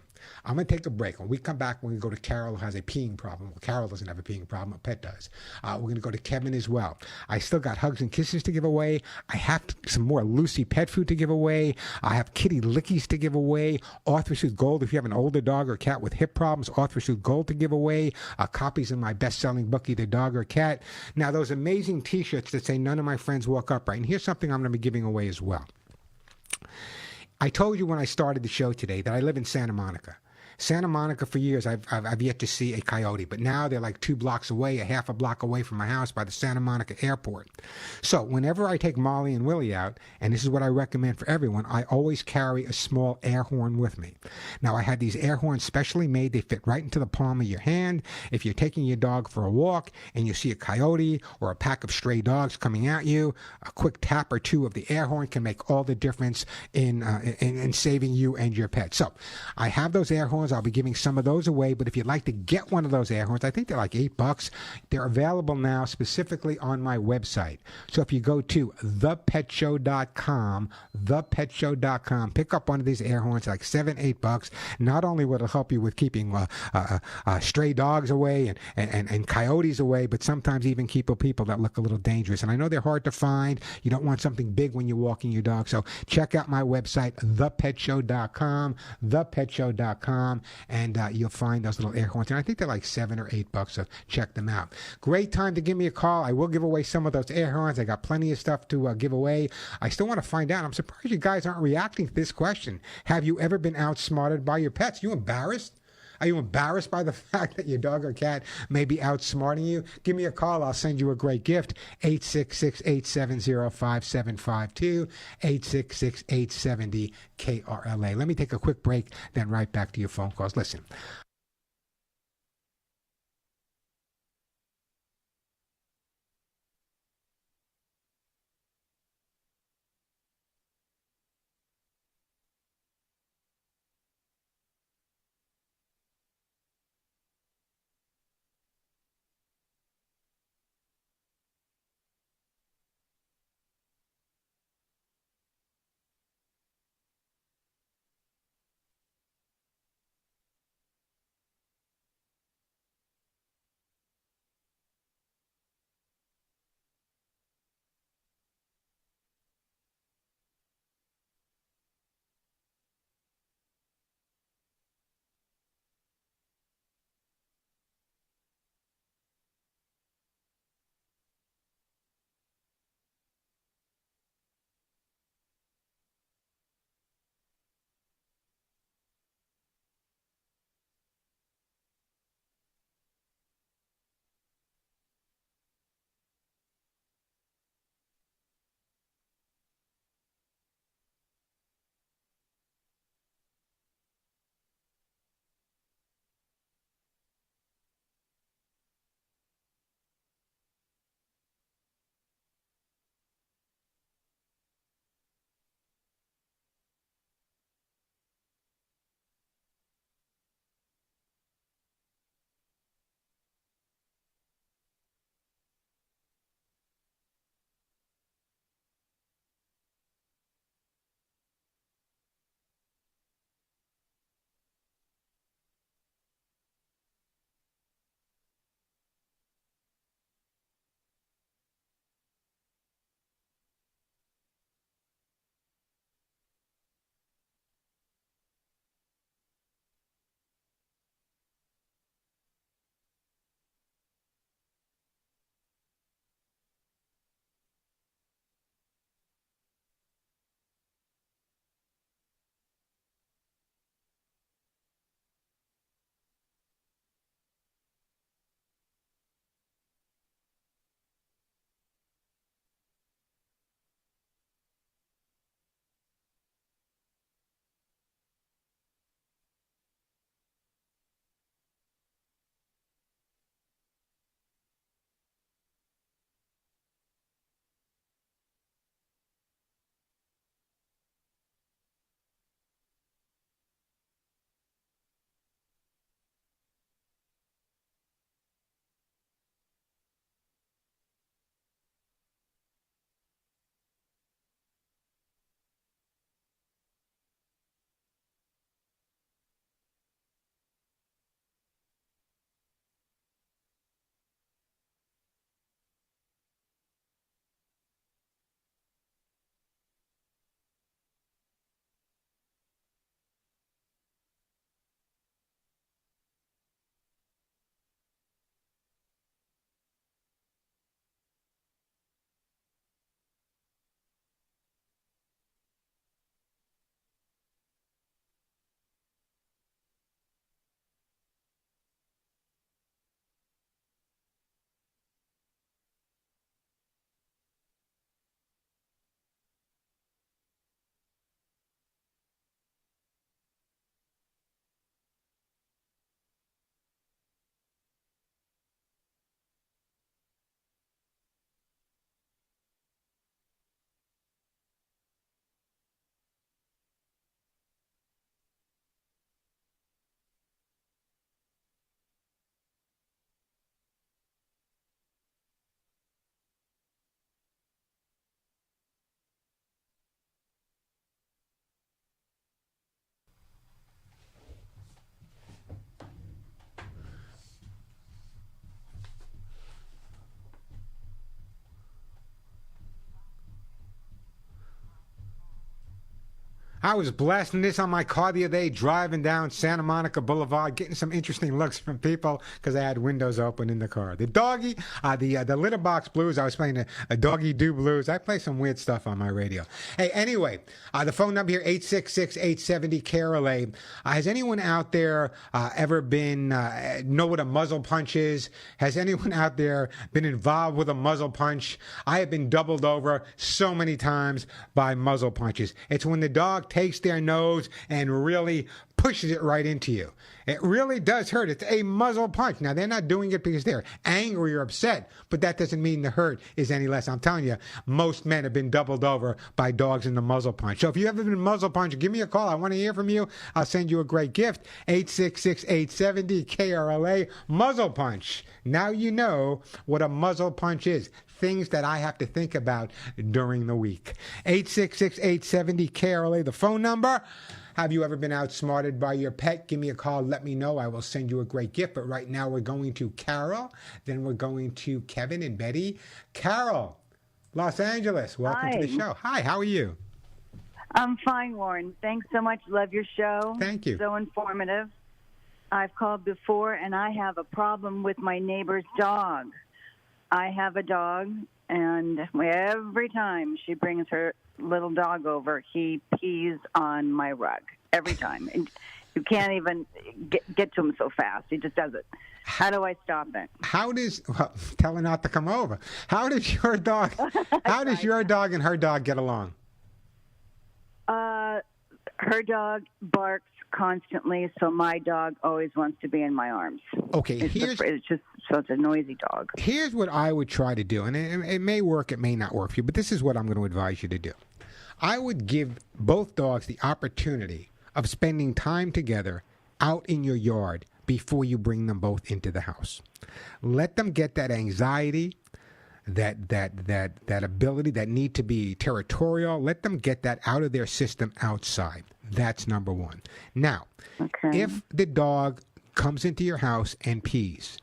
[SPEAKER 2] I'm going to take a break. When we come back, we're going to go to Carol, who has a peeing problem. Well, Carol doesn't have a peeing problem. A pet does. We're going to go to Kevin as well. I still got Hugs and Kisses to give away. I have some more Lucy pet food to give away. I have kitty lickies to give away. Arthrosuit Gold, if you have an older dog or cat with hip problems, Arthrosuit Gold to give away. Copies of my best-selling book, Either Dog or Cat. Now, those amazing T-shirts that say None of My Friends Walk Upright. And here's something I'm going to be giving away as well. I told you when I started the show today that I live in Santa Monica. Santa Monica, for years, I've yet to see a coyote, but now they're like 2 blocks away, a half a block away from my house by the Santa Monica airport. So whenever I take Molly and Willie out, and this is what I recommend for everyone, I always carry a small air horn with me. Now, I had these air horns specially made. They fit right into the palm of your hand. If you're taking your dog for a walk and you see a coyote or a pack of stray dogs coming at you, a quick tap or two of the air horn can make all the difference in saving you and your pet. So I have those air horns. I'll be giving some of those away, but if you'd like to get one of those air horns, I think they're like $8. They're available now specifically on my website. So if you go to thepetshow.com, pick up one of these air horns, like $7, $8. Not only will it help you with keeping stray dogs away and coyotes away, but sometimes even keep people that look a little dangerous. And I know they're hard to find. You don't want something big when you're walking your dog. So check out my website, thepetshow.com, thepetshow.com. And you'll find those little air horns. And I think they're like $7 or $8, so check them out. Great time to give me a call. I will give away some of those air horns. I got plenty of stuff to give away. I still want to find out. I'm surprised you guys aren't reacting to this question. Have you ever been outsmarted by your pets? You embarrassed? Are you embarrassed by the fact that your dog or cat may be outsmarting you? Give me a call. I'll send you a great gift. 866-870-5752. 866-870-KRLA. Let me take a quick break, then right back to your phone calls. Listen. I was blasting this on my car the other day, driving down Santa Monica Boulevard, getting some interesting looks from people because I had windows open in the car. The doggy, the litter box blues. I was playing a doggy do blues. I play some weird stuff on my radio. Hey, anyway, the phone number here 866-870-KRLA. Has anyone out there ever been know what a muzzle punch is? Has anyone out there been involved with a muzzle punch? I have been doubled over so many times by muzzle punches. It's when the dog takes their nose and really pushes it right into you. It really does hurt. It's a muzzle punch. Now, they're not doing it because they're angry or upset, but that doesn't mean the hurt is any less. I'm telling you, most men have been doubled over by dogs in the muzzle punch. So if you ever been muzzle punched, give me a call. I want to hear from you. I'll send you a great gift. 866-870-KRLA. Muzzle punch. Now you know what a muzzle punch is. Things that I have to think about during the week. 866-870-KRLA, the phone number. Have you ever been outsmarted by your pet? Give me a call. Let me know. I will send you a great gift. But right now we're going to Carol. Then we're going to Kevin and Betty. Carol, Los Angeles. Welcome to the show. Hi, how are you?
[SPEAKER 14] I'm fine, Warren. Thanks so much. Love your show.
[SPEAKER 2] Thank you.
[SPEAKER 14] So informative. I've called before, and I have a problem with my neighbor's dog. I have a dog, and every time she brings her little dog over, he pees on my rug. Every time. And you can't even get to him so fast. He just does it. How do I stop it?
[SPEAKER 2] Tell her not to come over. How does your dog and her dog get along?
[SPEAKER 14] Her dog barks constantly, so my dog always wants to be in my arms.
[SPEAKER 2] Okay,
[SPEAKER 14] it's just such a noisy dog.
[SPEAKER 2] Here's what I would try to do, and it may work, it may not work for you, but this is what I'm going to advise you to do. I would give both dogs the opportunity of spending time together out in your yard before you bring them both into the house. Let them get that anxiety, that ability, that need to be territorial. Let them get that out of their system outside. That's number one. Now, if the dog comes into your house and pees,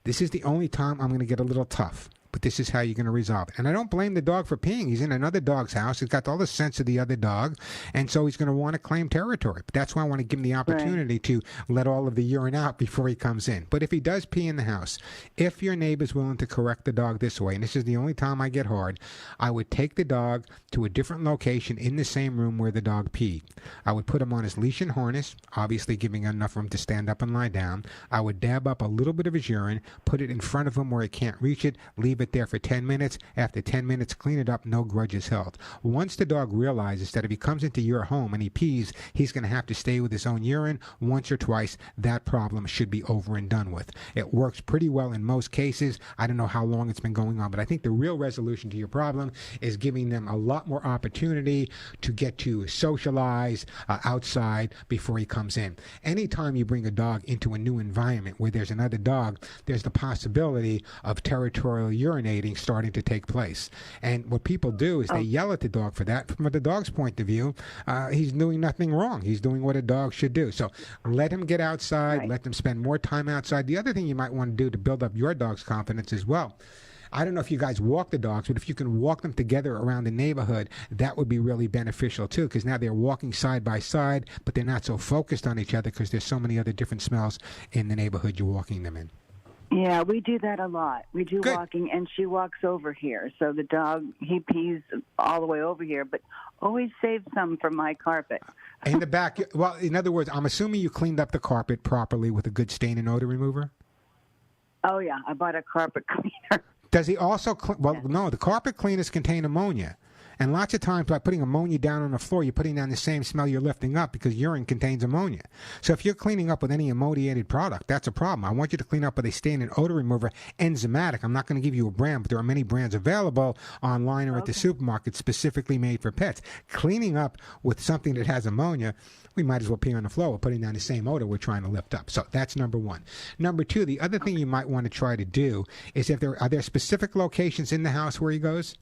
[SPEAKER 2] this is the only time I'm going to get a little tough. But this is how you're going to resolve it. And I don't blame the dog for peeing. He's in another dog's house. He's got all the sense of the other dog. And so he's going to want to claim territory. But that's why I want to give him the opportunity to let all of the urine out before he comes in. But if he does pee in the house, if your neighbor's willing to correct the dog this way, and this is the only time I get hard, I would take the dog to a different location in the same room where the dog peed. I would put him on his leash and harness, obviously giving enough room to stand up and lie down. I would dab up a little bit of his urine, put it in front of him where he can't reach it, leave it there for 10 minutes. After 10 minutes, clean it up, no grudges held. Once the dog realizes that if he comes into your home and he pees, he's going to have to stay with his own urine once or twice, that problem should be over and done with. It works pretty well in most cases. I don't know how long it's been going on, but I think the real resolution to your problem is giving them a lot more opportunity to get to socialize outside before he comes in. Anytime you bring a dog into a new environment where there's another dog, there's the possibility of territorial urinating starting to take place. And what people do is they yell at the dog for that. From the dog's point of view, he's doing nothing wrong. He's doing what a dog should do. So let him get outside. Let them spend more time outside. The other thing you might want to do to build up your dog's confidence as well, I don't know if you guys walk the dogs, but if you can walk them together around the neighborhood, that would be really beneficial too, because now they're walking side by side, but they're not so focused on each other because there's so many other different smells in the neighborhood you're walking them in.
[SPEAKER 14] Yeah, we do that a lot. We do walking, and she walks over here. So the dog, he pees all the way over here, but always save some for my carpet.
[SPEAKER 2] In the back, well, in other words, I'm assuming you cleaned up the carpet properly with a good stain and odor remover?
[SPEAKER 14] Oh, yeah, I bought a carpet cleaner.
[SPEAKER 2] Does he also, no, the carpet cleaners contain ammonia. And lots of times by putting ammonia down on the floor, you're putting down the same smell you're lifting up because urine contains ammonia. So if you're cleaning up with any ammoniated product, that's a problem. I want you to clean up with a stain and odor remover, enzymatic. I'm not going to give you a brand, but there are many brands available online or at the supermarket specifically made for pets. Cleaning up with something that has ammonia, we might as well pee on the floor. We're putting down the same odor we're trying to lift up. So that's number one. Number two, the other thing you might want to try to do is are there specific locations in the house where he goes?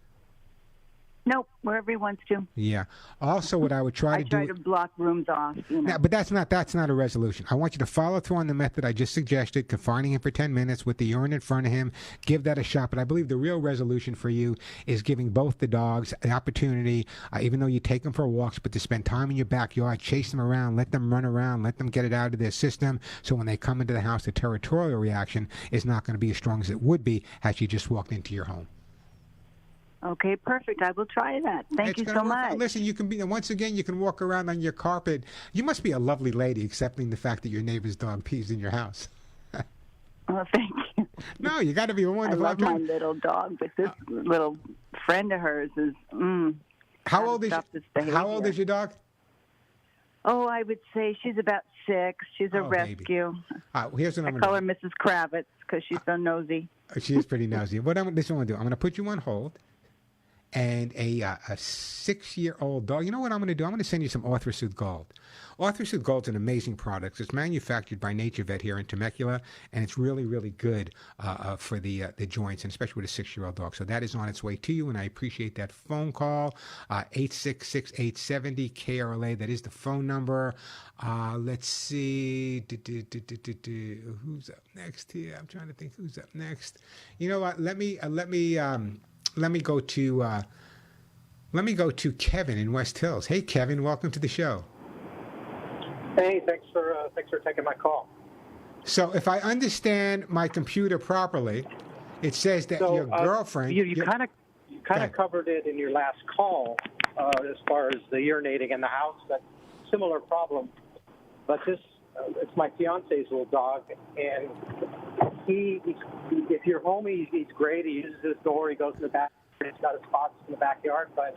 [SPEAKER 14] Nope, wherever he wants to.
[SPEAKER 2] Yeah. Also, what I would try
[SPEAKER 14] I
[SPEAKER 2] to
[SPEAKER 14] try
[SPEAKER 2] do.
[SPEAKER 14] to block rooms off. You know.
[SPEAKER 2] Now, but that's not a resolution. I want you to follow through on the method I just suggested, confining him for 10 minutes with the urine in front of him. Give that a shot. But I believe the real resolution for you is giving both the dogs an opportunity, even though you take them for walks, but to spend time in your backyard, chase them around, let them run around, let them get it out of their system. So when they come into the house, the territorial reaction is not going to be as strong as it would be had you just walked into your home.
[SPEAKER 14] Okay, perfect. I will try that. Thank you so much.
[SPEAKER 2] Listen, you can be once again. You can walk around on your carpet. You must be a lovely lady, accepting the fact that your neighbor's dog pees in your house.
[SPEAKER 14] Oh, thank you.
[SPEAKER 2] No, you got to be a wonderful.
[SPEAKER 14] I love my little dog, but this little friend of hers is.
[SPEAKER 2] How old is your dog?
[SPEAKER 14] Oh, I would say she's about 6. She's a rescue.
[SPEAKER 2] Here's what
[SPEAKER 14] I
[SPEAKER 2] I'm
[SPEAKER 14] call
[SPEAKER 2] gonna
[SPEAKER 14] her Mrs. Kravitz because she's so nosy.
[SPEAKER 2] She is pretty nosy. This is what I'm going to do. I'm going to put you on hold. And a 6-year-old dog. You know what I'm going to do? I'm going to send you some Orthosooth Gold. Orthosooth Gold is an amazing product. It's manufactured by Nature Vet here in Temecula, and it's really, really good for the joints, and especially with a 6-year-old dog. So that is on its way to you, and I appreciate that phone call. 866-870 KRLA. That is the phone number. Let's see. Who's up next here? I'm trying to think who's up next. You know what? Let me go to Kevin in West Hills. Hey, Kevin, welcome to the show.
[SPEAKER 15] Hey, thanks for taking my call.
[SPEAKER 2] So, if I understand my computer properly, it says that your girlfriend.
[SPEAKER 15] You kind of covered it in your last call as far as the urinating in the house. That similar problem, but this it's my fiance's little dog, and if you're home, he's great. He uses his door. He goes in the back. He's got his spots in the backyard. But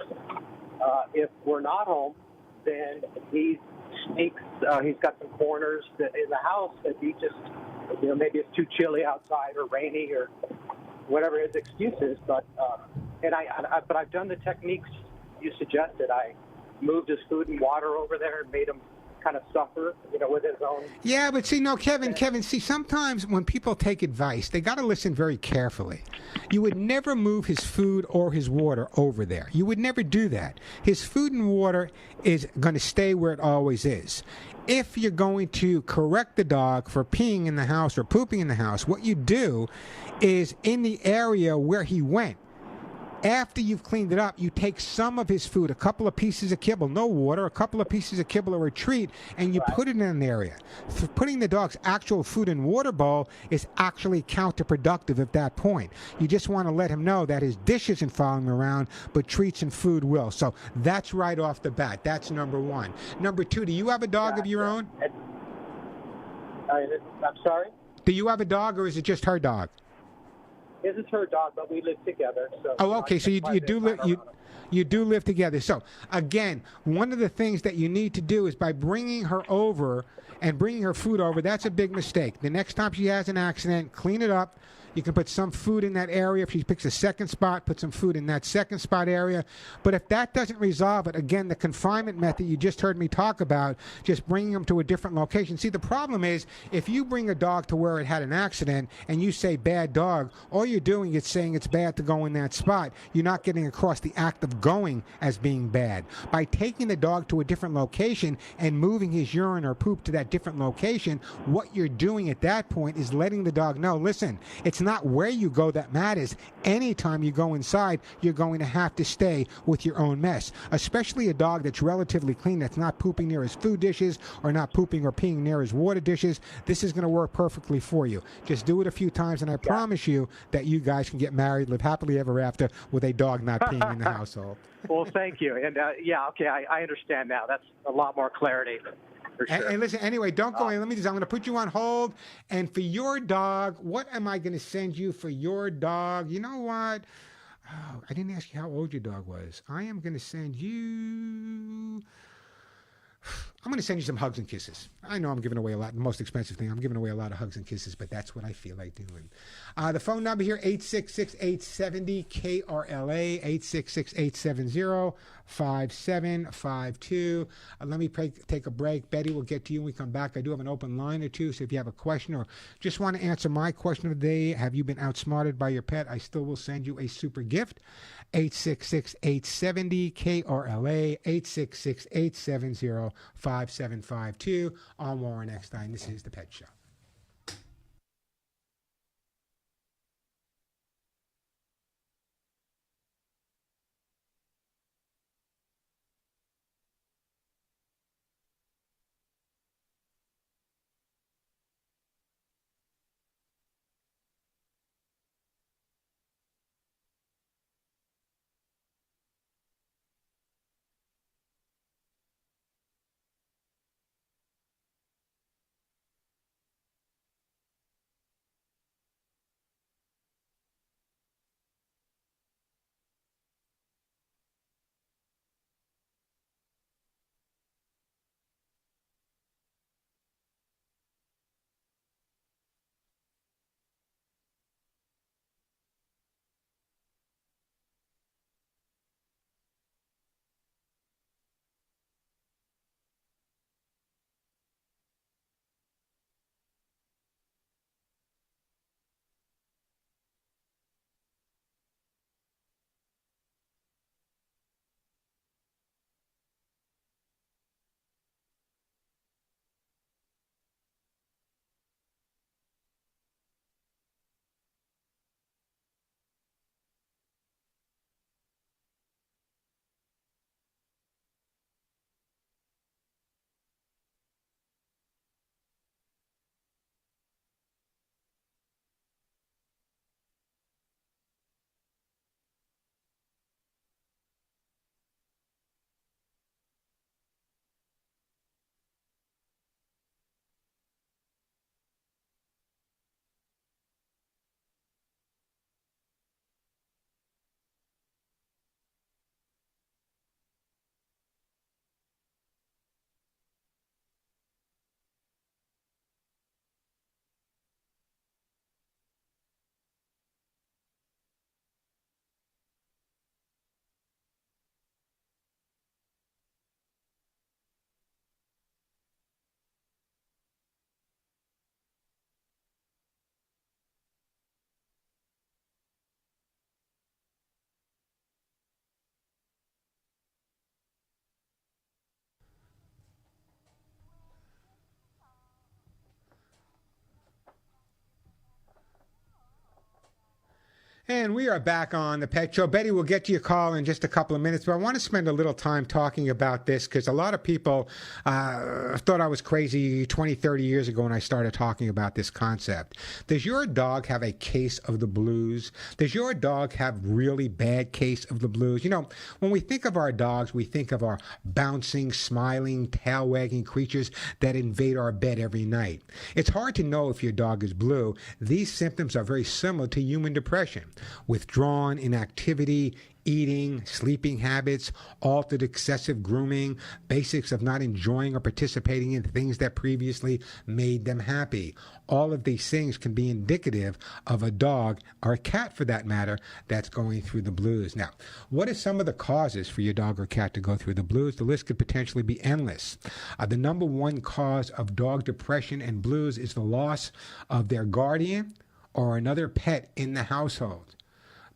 [SPEAKER 15] if we're not home, then he sneaks. He's got some corners in the house that he just, maybe it's too chilly outside or rainy or whatever his excuse is. But but I've done the techniques you suggested. I moved his food and water over there and made him kind of suffer, with his own.
[SPEAKER 2] Yeah, but see, no, Kevin, see, sometimes when people take advice, they got to listen very carefully. You would never move his food or his water over there. You would never do that. His food and water is going to stay where it always is. If you're going to correct the dog for peeing in the house or pooping in the house, what you do is in the area where he went, after you've cleaned it up, you take some of his food, a couple of pieces of kibble, no water, a couple of pieces of kibble or a treat, and you put it in an area. Putting the dog's actual food and water bowl is actually counterproductive at that point. You just want to let him know that his dish isn't following him around, but treats and food will. So that's right off the bat. That's number one. Number two, do you have a dog of your own?
[SPEAKER 15] I'm sorry?
[SPEAKER 2] Do you have a dog, or is it just her dog?
[SPEAKER 15] This is her dog, but we live together. So
[SPEAKER 2] okay. So you do live together. So again, one of the things that you need to do is by bringing her over and bringing her food over. That's a big mistake. The next time she has an accident, clean it up. You can put some food in that area. If she picks a second spot, put some food in that second spot area. But if that doesn't resolve it, again, the confinement method you just heard me talk about, just bringing them to a different location. See, the problem is if you bring a dog to where it had an accident and you say bad dog, all you're doing is saying it's bad to go in that spot. You're not getting across the act of going as being bad. By taking the dog to a different location and moving his urine or poop to that different location, what you're doing at that point is letting the dog know, listen, it's not where you go that matters. Anytime you go inside, you're going to have to stay with your own mess, especially a dog that's relatively clean, that's not pooping near his food dishes or not pooping or peeing near his water dishes. This is going to work perfectly for you. Just do it a few times, and I promise you that you guys can get married, live happily ever after with a dog not peeing in the household.
[SPEAKER 15] Well, thank you. And okay, I understand now. That's a lot more clarity. Sure.
[SPEAKER 2] And listen, anyway, don't go in. I'm going to put you on hold. And for your dog, what am I going to send you for your dog? You know what? Oh, I didn't ask you how old your dog was. I am going to send you... I'm going to send you some hugs and kisses. I know I'm giving away a lot. The most expensive thing, I'm giving away a lot of hugs and kisses, but that's what I feel like doing. The phone number here, 866-870-KRLA, 866-870-5752. Let me take a break. Betty will get to you when we come back. I do have an open line or two, so if you have a question or just want to answer my question of the day, have you been outsmarted by your pet? I still will send you a super gift. 866-870-KRLA, 866-870-5752. I'm Warren Eckstein. This is The Pet Show. And we are back on the Pet Show. Betty, we'll get to your call in just a couple of minutes, but I want to spend a little time talking about this because a lot of people thought I was crazy 20, 30 years ago when I started talking about this concept. Does your dog have a case of the blues? Does your dog have really bad case of the blues? You know, when we think of our dogs, we think of our bouncing, smiling, tail-wagging creatures that invade our bed every night. It's hard to know if your dog is blue. These symptoms are very similar to human depression. Withdrawn inactivity, eating, sleeping habits, altered excessive grooming, basics of not enjoying or participating in things that previously made them happy. All of these things can be indicative of a dog, or a cat for that matter, that's going through the blues. Now, what are some of the causes for your dog or cat to go through the blues? The list could potentially be endless. The number one cause of dog depression and blues is the loss of their guardian or another pet in the household.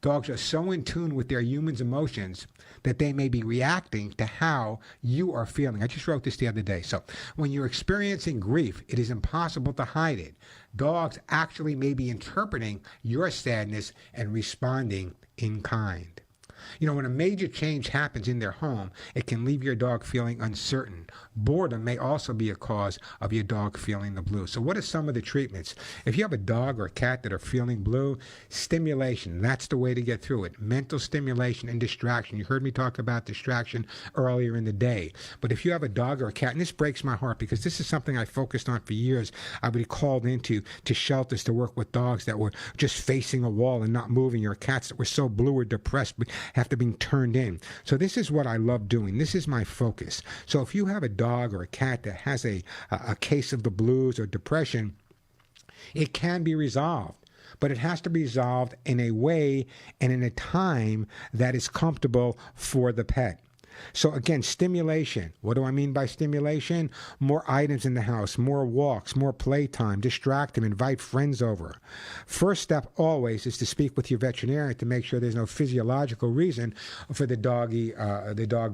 [SPEAKER 2] Dogs are so in tune with their humans' emotions that they may be reacting to how you are feeling. I just wrote this the other day. So when you're experiencing grief, it is impossible to hide it. Dogs actually may be interpreting your sadness and responding in kind. You know, when a major change happens in their home, it can leave your dog feeling uncertain. Boredom may also be a cause of your dog feeling the blues. So what are some of the treatments? If you have a dog or a cat that are feeling blue, stimulation, that's the way to get through it. Mental stimulation and distraction. You heard me talk about distraction earlier in the day. But if you have a dog or a cat, and this breaks my heart because this is something I focused on for years. I would be called into shelters to work with dogs that were just facing a wall and not moving, or cats that were so blue or depressed after being turned in. So this is what I love doing. This is my focus. So if you have a dog or a cat that has a case of the blues or depression, it can be resolved. But it has to be resolved in a way and in a time that is comfortable for the pet. So again, stimulation. What do I mean by stimulation? More items in the house, more walks, more playtime, distract them, invite friends over. First step always is to speak with your veterinarian to make sure there's no physiological reason for the dog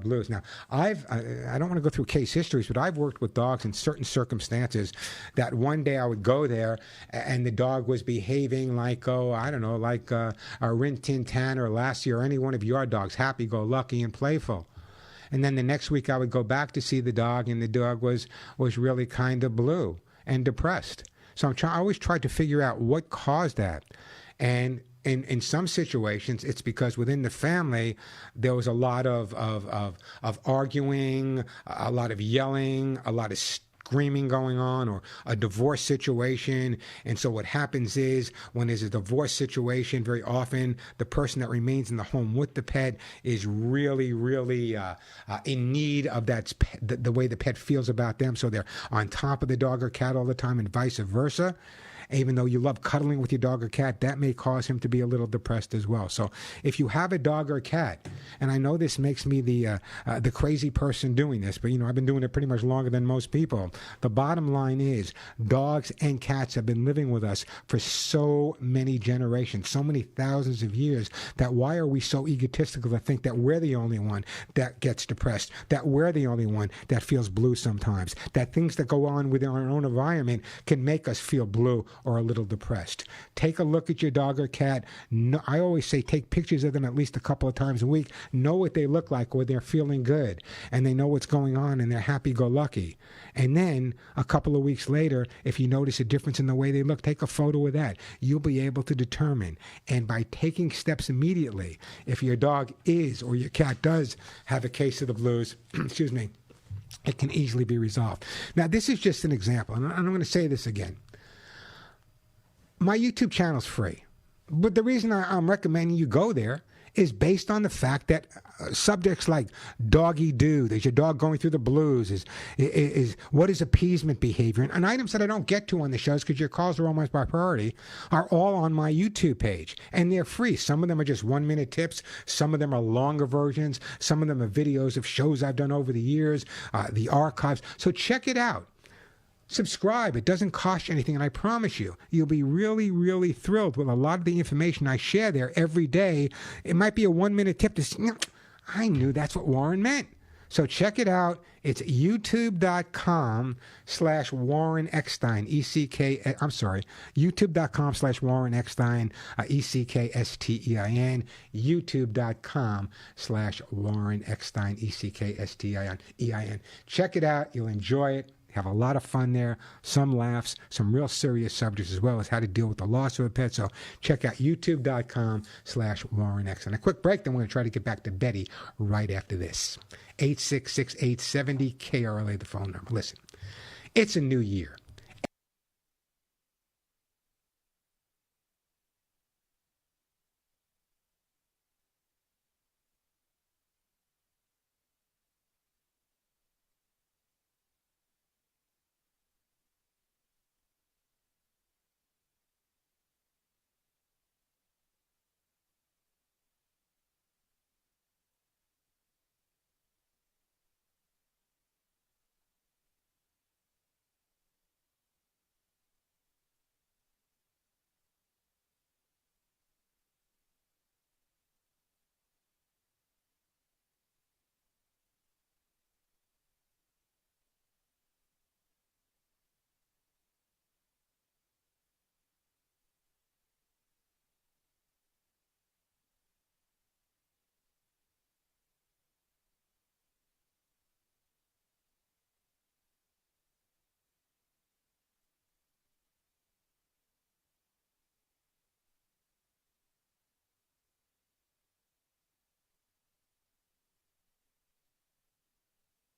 [SPEAKER 2] blues. Now, I don't want to go through case histories, but I've worked with dogs in certain circumstances that one day I would go there and the dog was behaving like, a Rin Tin Tan or Lassie or any one of your dogs, happy-go-lucky and playful. And then the next week I would go back to see the dog, and the dog was really kind of blue and depressed. So I always tried to figure out what caused that. And in some situations, it's because within the family, there was a lot of arguing, a lot of yelling, a lot of screaming going on, or a divorce situation. And so what happens is when there's a divorce situation, very often the person that remains in the home with the pet is really in need of the way the pet feels about them. So they're on top of the dog or cat all the time, and vice versa. Even though you love cuddling with your dog or cat, that may cause him to be a little depressed as well. So if you have a dog or cat, and I know this makes me the crazy person doing this, but I've been doing it pretty much longer than most people. The bottom line is dogs and cats have been living with us for so many generations, so many thousands of years, that why are we so egotistical to think that we're the only one that gets depressed, that we're the only one that feels blue sometimes, that things that go on within our own environment can make us feel blue or a little depressed. Take a look at your dog or cat. No, I always say take pictures of them at least a couple of times a week. Know what they look like when they're feeling good and they know what's going on and they're happy-go-lucky. And then a couple of weeks later, if you notice a difference in the way they look, take a photo of that. You'll be able to determine. And by taking steps immediately, if your dog is or your cat does have a case of the blues, excuse me, it can easily be resolved. Now, this is just an example, and I'm going to say this again. My YouTube channel's free, but the reason I'm recommending you go there is based on the fact that subjects like doggy do, is your dog going through the blues, is what is appeasement behavior, and items that I don't get to on the shows because your calls are almost by priority, are all on my YouTube page, and they're free. Some of them are just 1-minute tips, some of them are longer versions, some of them are videos of shows I've done over the years, the archives, so check it out. Subscribe. It doesn't cost you anything, and I promise you, you'll be really thrilled with a lot of the information I share there every day. It might be a 1-minute tip to see, I knew that's what Warren meant. So check it out. It's youtube.com/Warren Eckstein, youtube.com/Warren Eckstein, ECKSTEIN, youtube.com/Warren Eckstein, ECKSTEIN. Check it out. You'll enjoy it. Have a lot of fun there, some laughs, some real serious subjects, as well as how to deal with the loss of a pet. So check out youtube.com/Warren Eckstein. A quick break, then we're going to try to get back to Betty right after this. 866-870-KRLA, the phone number. Listen, it's a new year.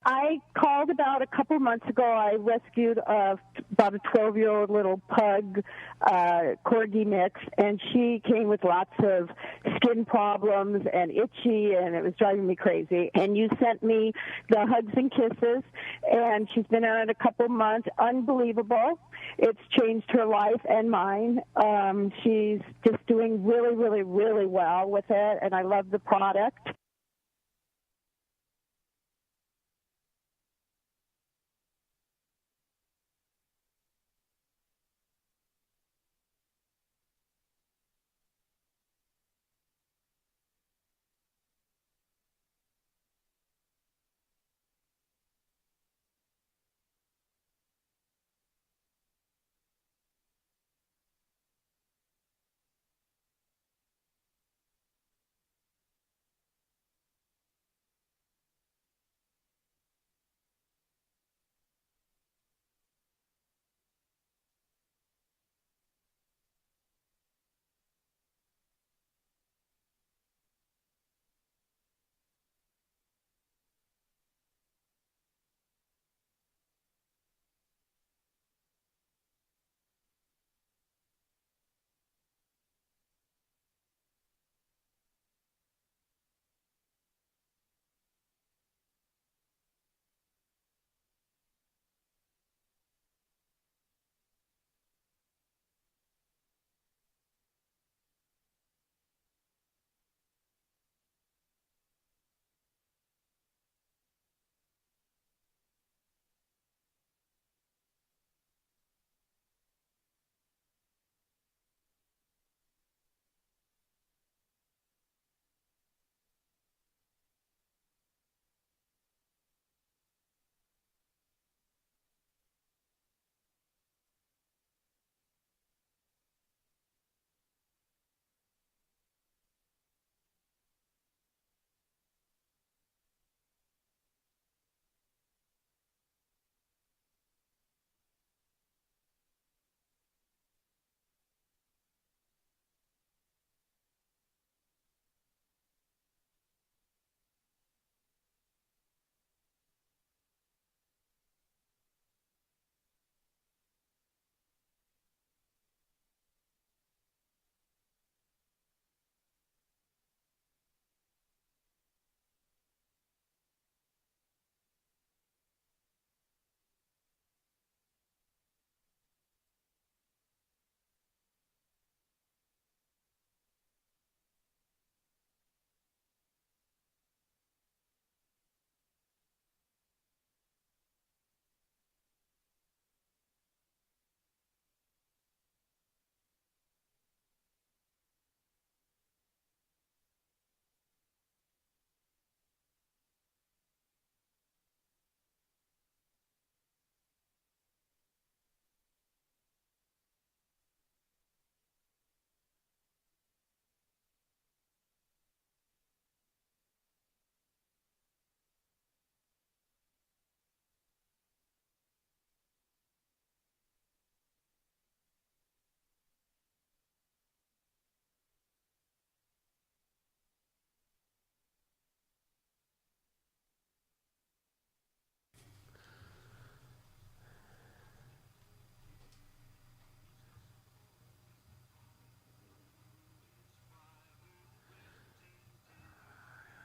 [SPEAKER 16] I called about a couple months ago. I rescued about a 12-year-old little pug, corgi mix, and she came with lots of skin problems and itchy, and it was driving me crazy. And you sent me the hugs and kisses, and she's been on it a couple months. Unbelievable. It's changed her life and mine. She's just doing really well with it, and I love the product.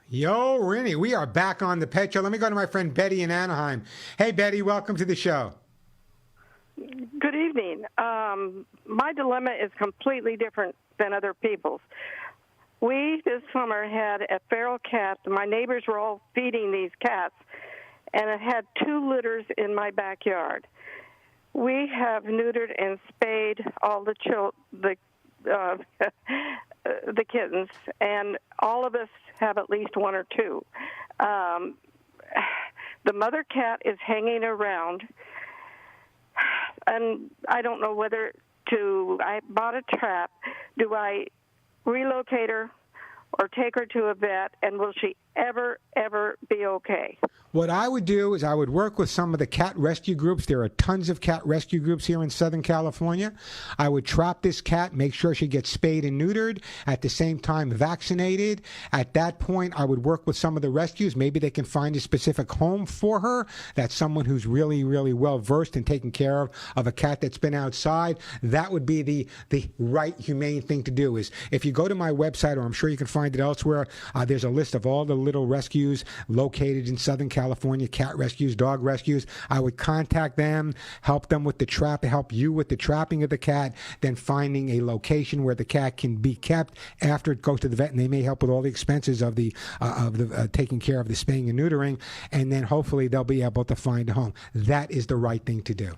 [SPEAKER 2] Yo, Rennie, we are back on the Pet Show. Let me go to my friend Betty in Anaheim. Hey, Betty, welcome to the show.
[SPEAKER 17] Good evening. My dilemma is completely different than other people's. We, this summer, had a feral cat. My neighbors were all feeding these cats, and it had 2 litters in my backyard. We have neutered and spayed all the the kittens, and all of us have at least 1 or 2. The mother cat is hanging around, and I don't know whether to. I bought a trap. Do I relocate her or take her to a vet, and will she ever be okay?
[SPEAKER 2] What I would do is I would work with some of the cat rescue groups. There are tons of cat rescue groups here in Southern California. I would trap this cat, make sure she gets spayed and neutered, at the same time vaccinated. At that point, I would work with some of the rescues. Maybe they can find a specific home for her. That's someone who's really, really well versed in taking care of a cat that's been outside. That would be the right, humane thing to do. Is if you go to my website, or I'm sure you can find it elsewhere, there's a list of all the little rescues located in Southern California, cat rescues, dog rescues. I would contact them, help them with the trap, help you with the trapping of the cat, then finding a location where the cat can be kept after it goes to the vet, and they may help with all the expenses of the taking care of the spaying and neutering, and then hopefully they'll be able to find a home. That is the right thing to do.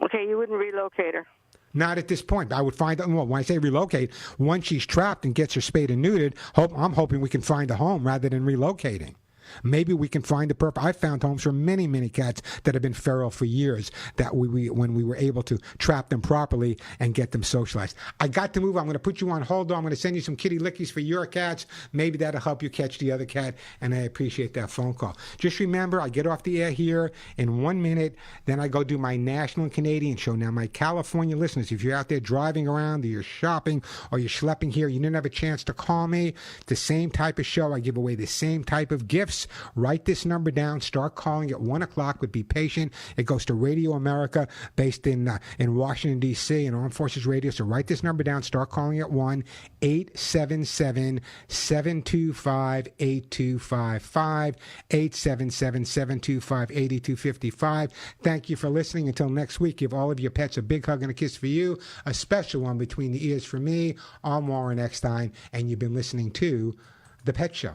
[SPEAKER 17] Okay, you wouldn't relocate her.
[SPEAKER 2] Not at this point. I would find, well, when I say relocate, once she's trapped and gets her spayed and neutered, I'm hoping we can find a home rather than relocating. Maybe we can find a purpose. I've found homes for many, many cats that have been feral for years that when we were able to trap them properly and get them socialized. I got to move. I'm going to put you on hold. I'm going to send you some kitty lickies for your cats. Maybe that'll help you catch the other cat, and I appreciate that phone call. Just remember, I get off the air here in 1 minute, then I go do my national and Canadian show. Now, my California listeners, if you're out there driving around, or you're shopping, or you're schlepping here, you didn't have a chance to call me, the same type of show. I give away the same type of gifts. Write this number down. Start calling at 1 o'clock, but be patient. It goes to Radio America, based in Washington, D.C., and Armed Forces Radio. So write this number down. Start calling at 1-877-725-8255, 877-725-8255. Thank you for listening. Until next week, give all of your pets a big hug and a kiss for you, a special one between the ears for me. I'm Warren Eckstein, and you've been listening to The Pet Show.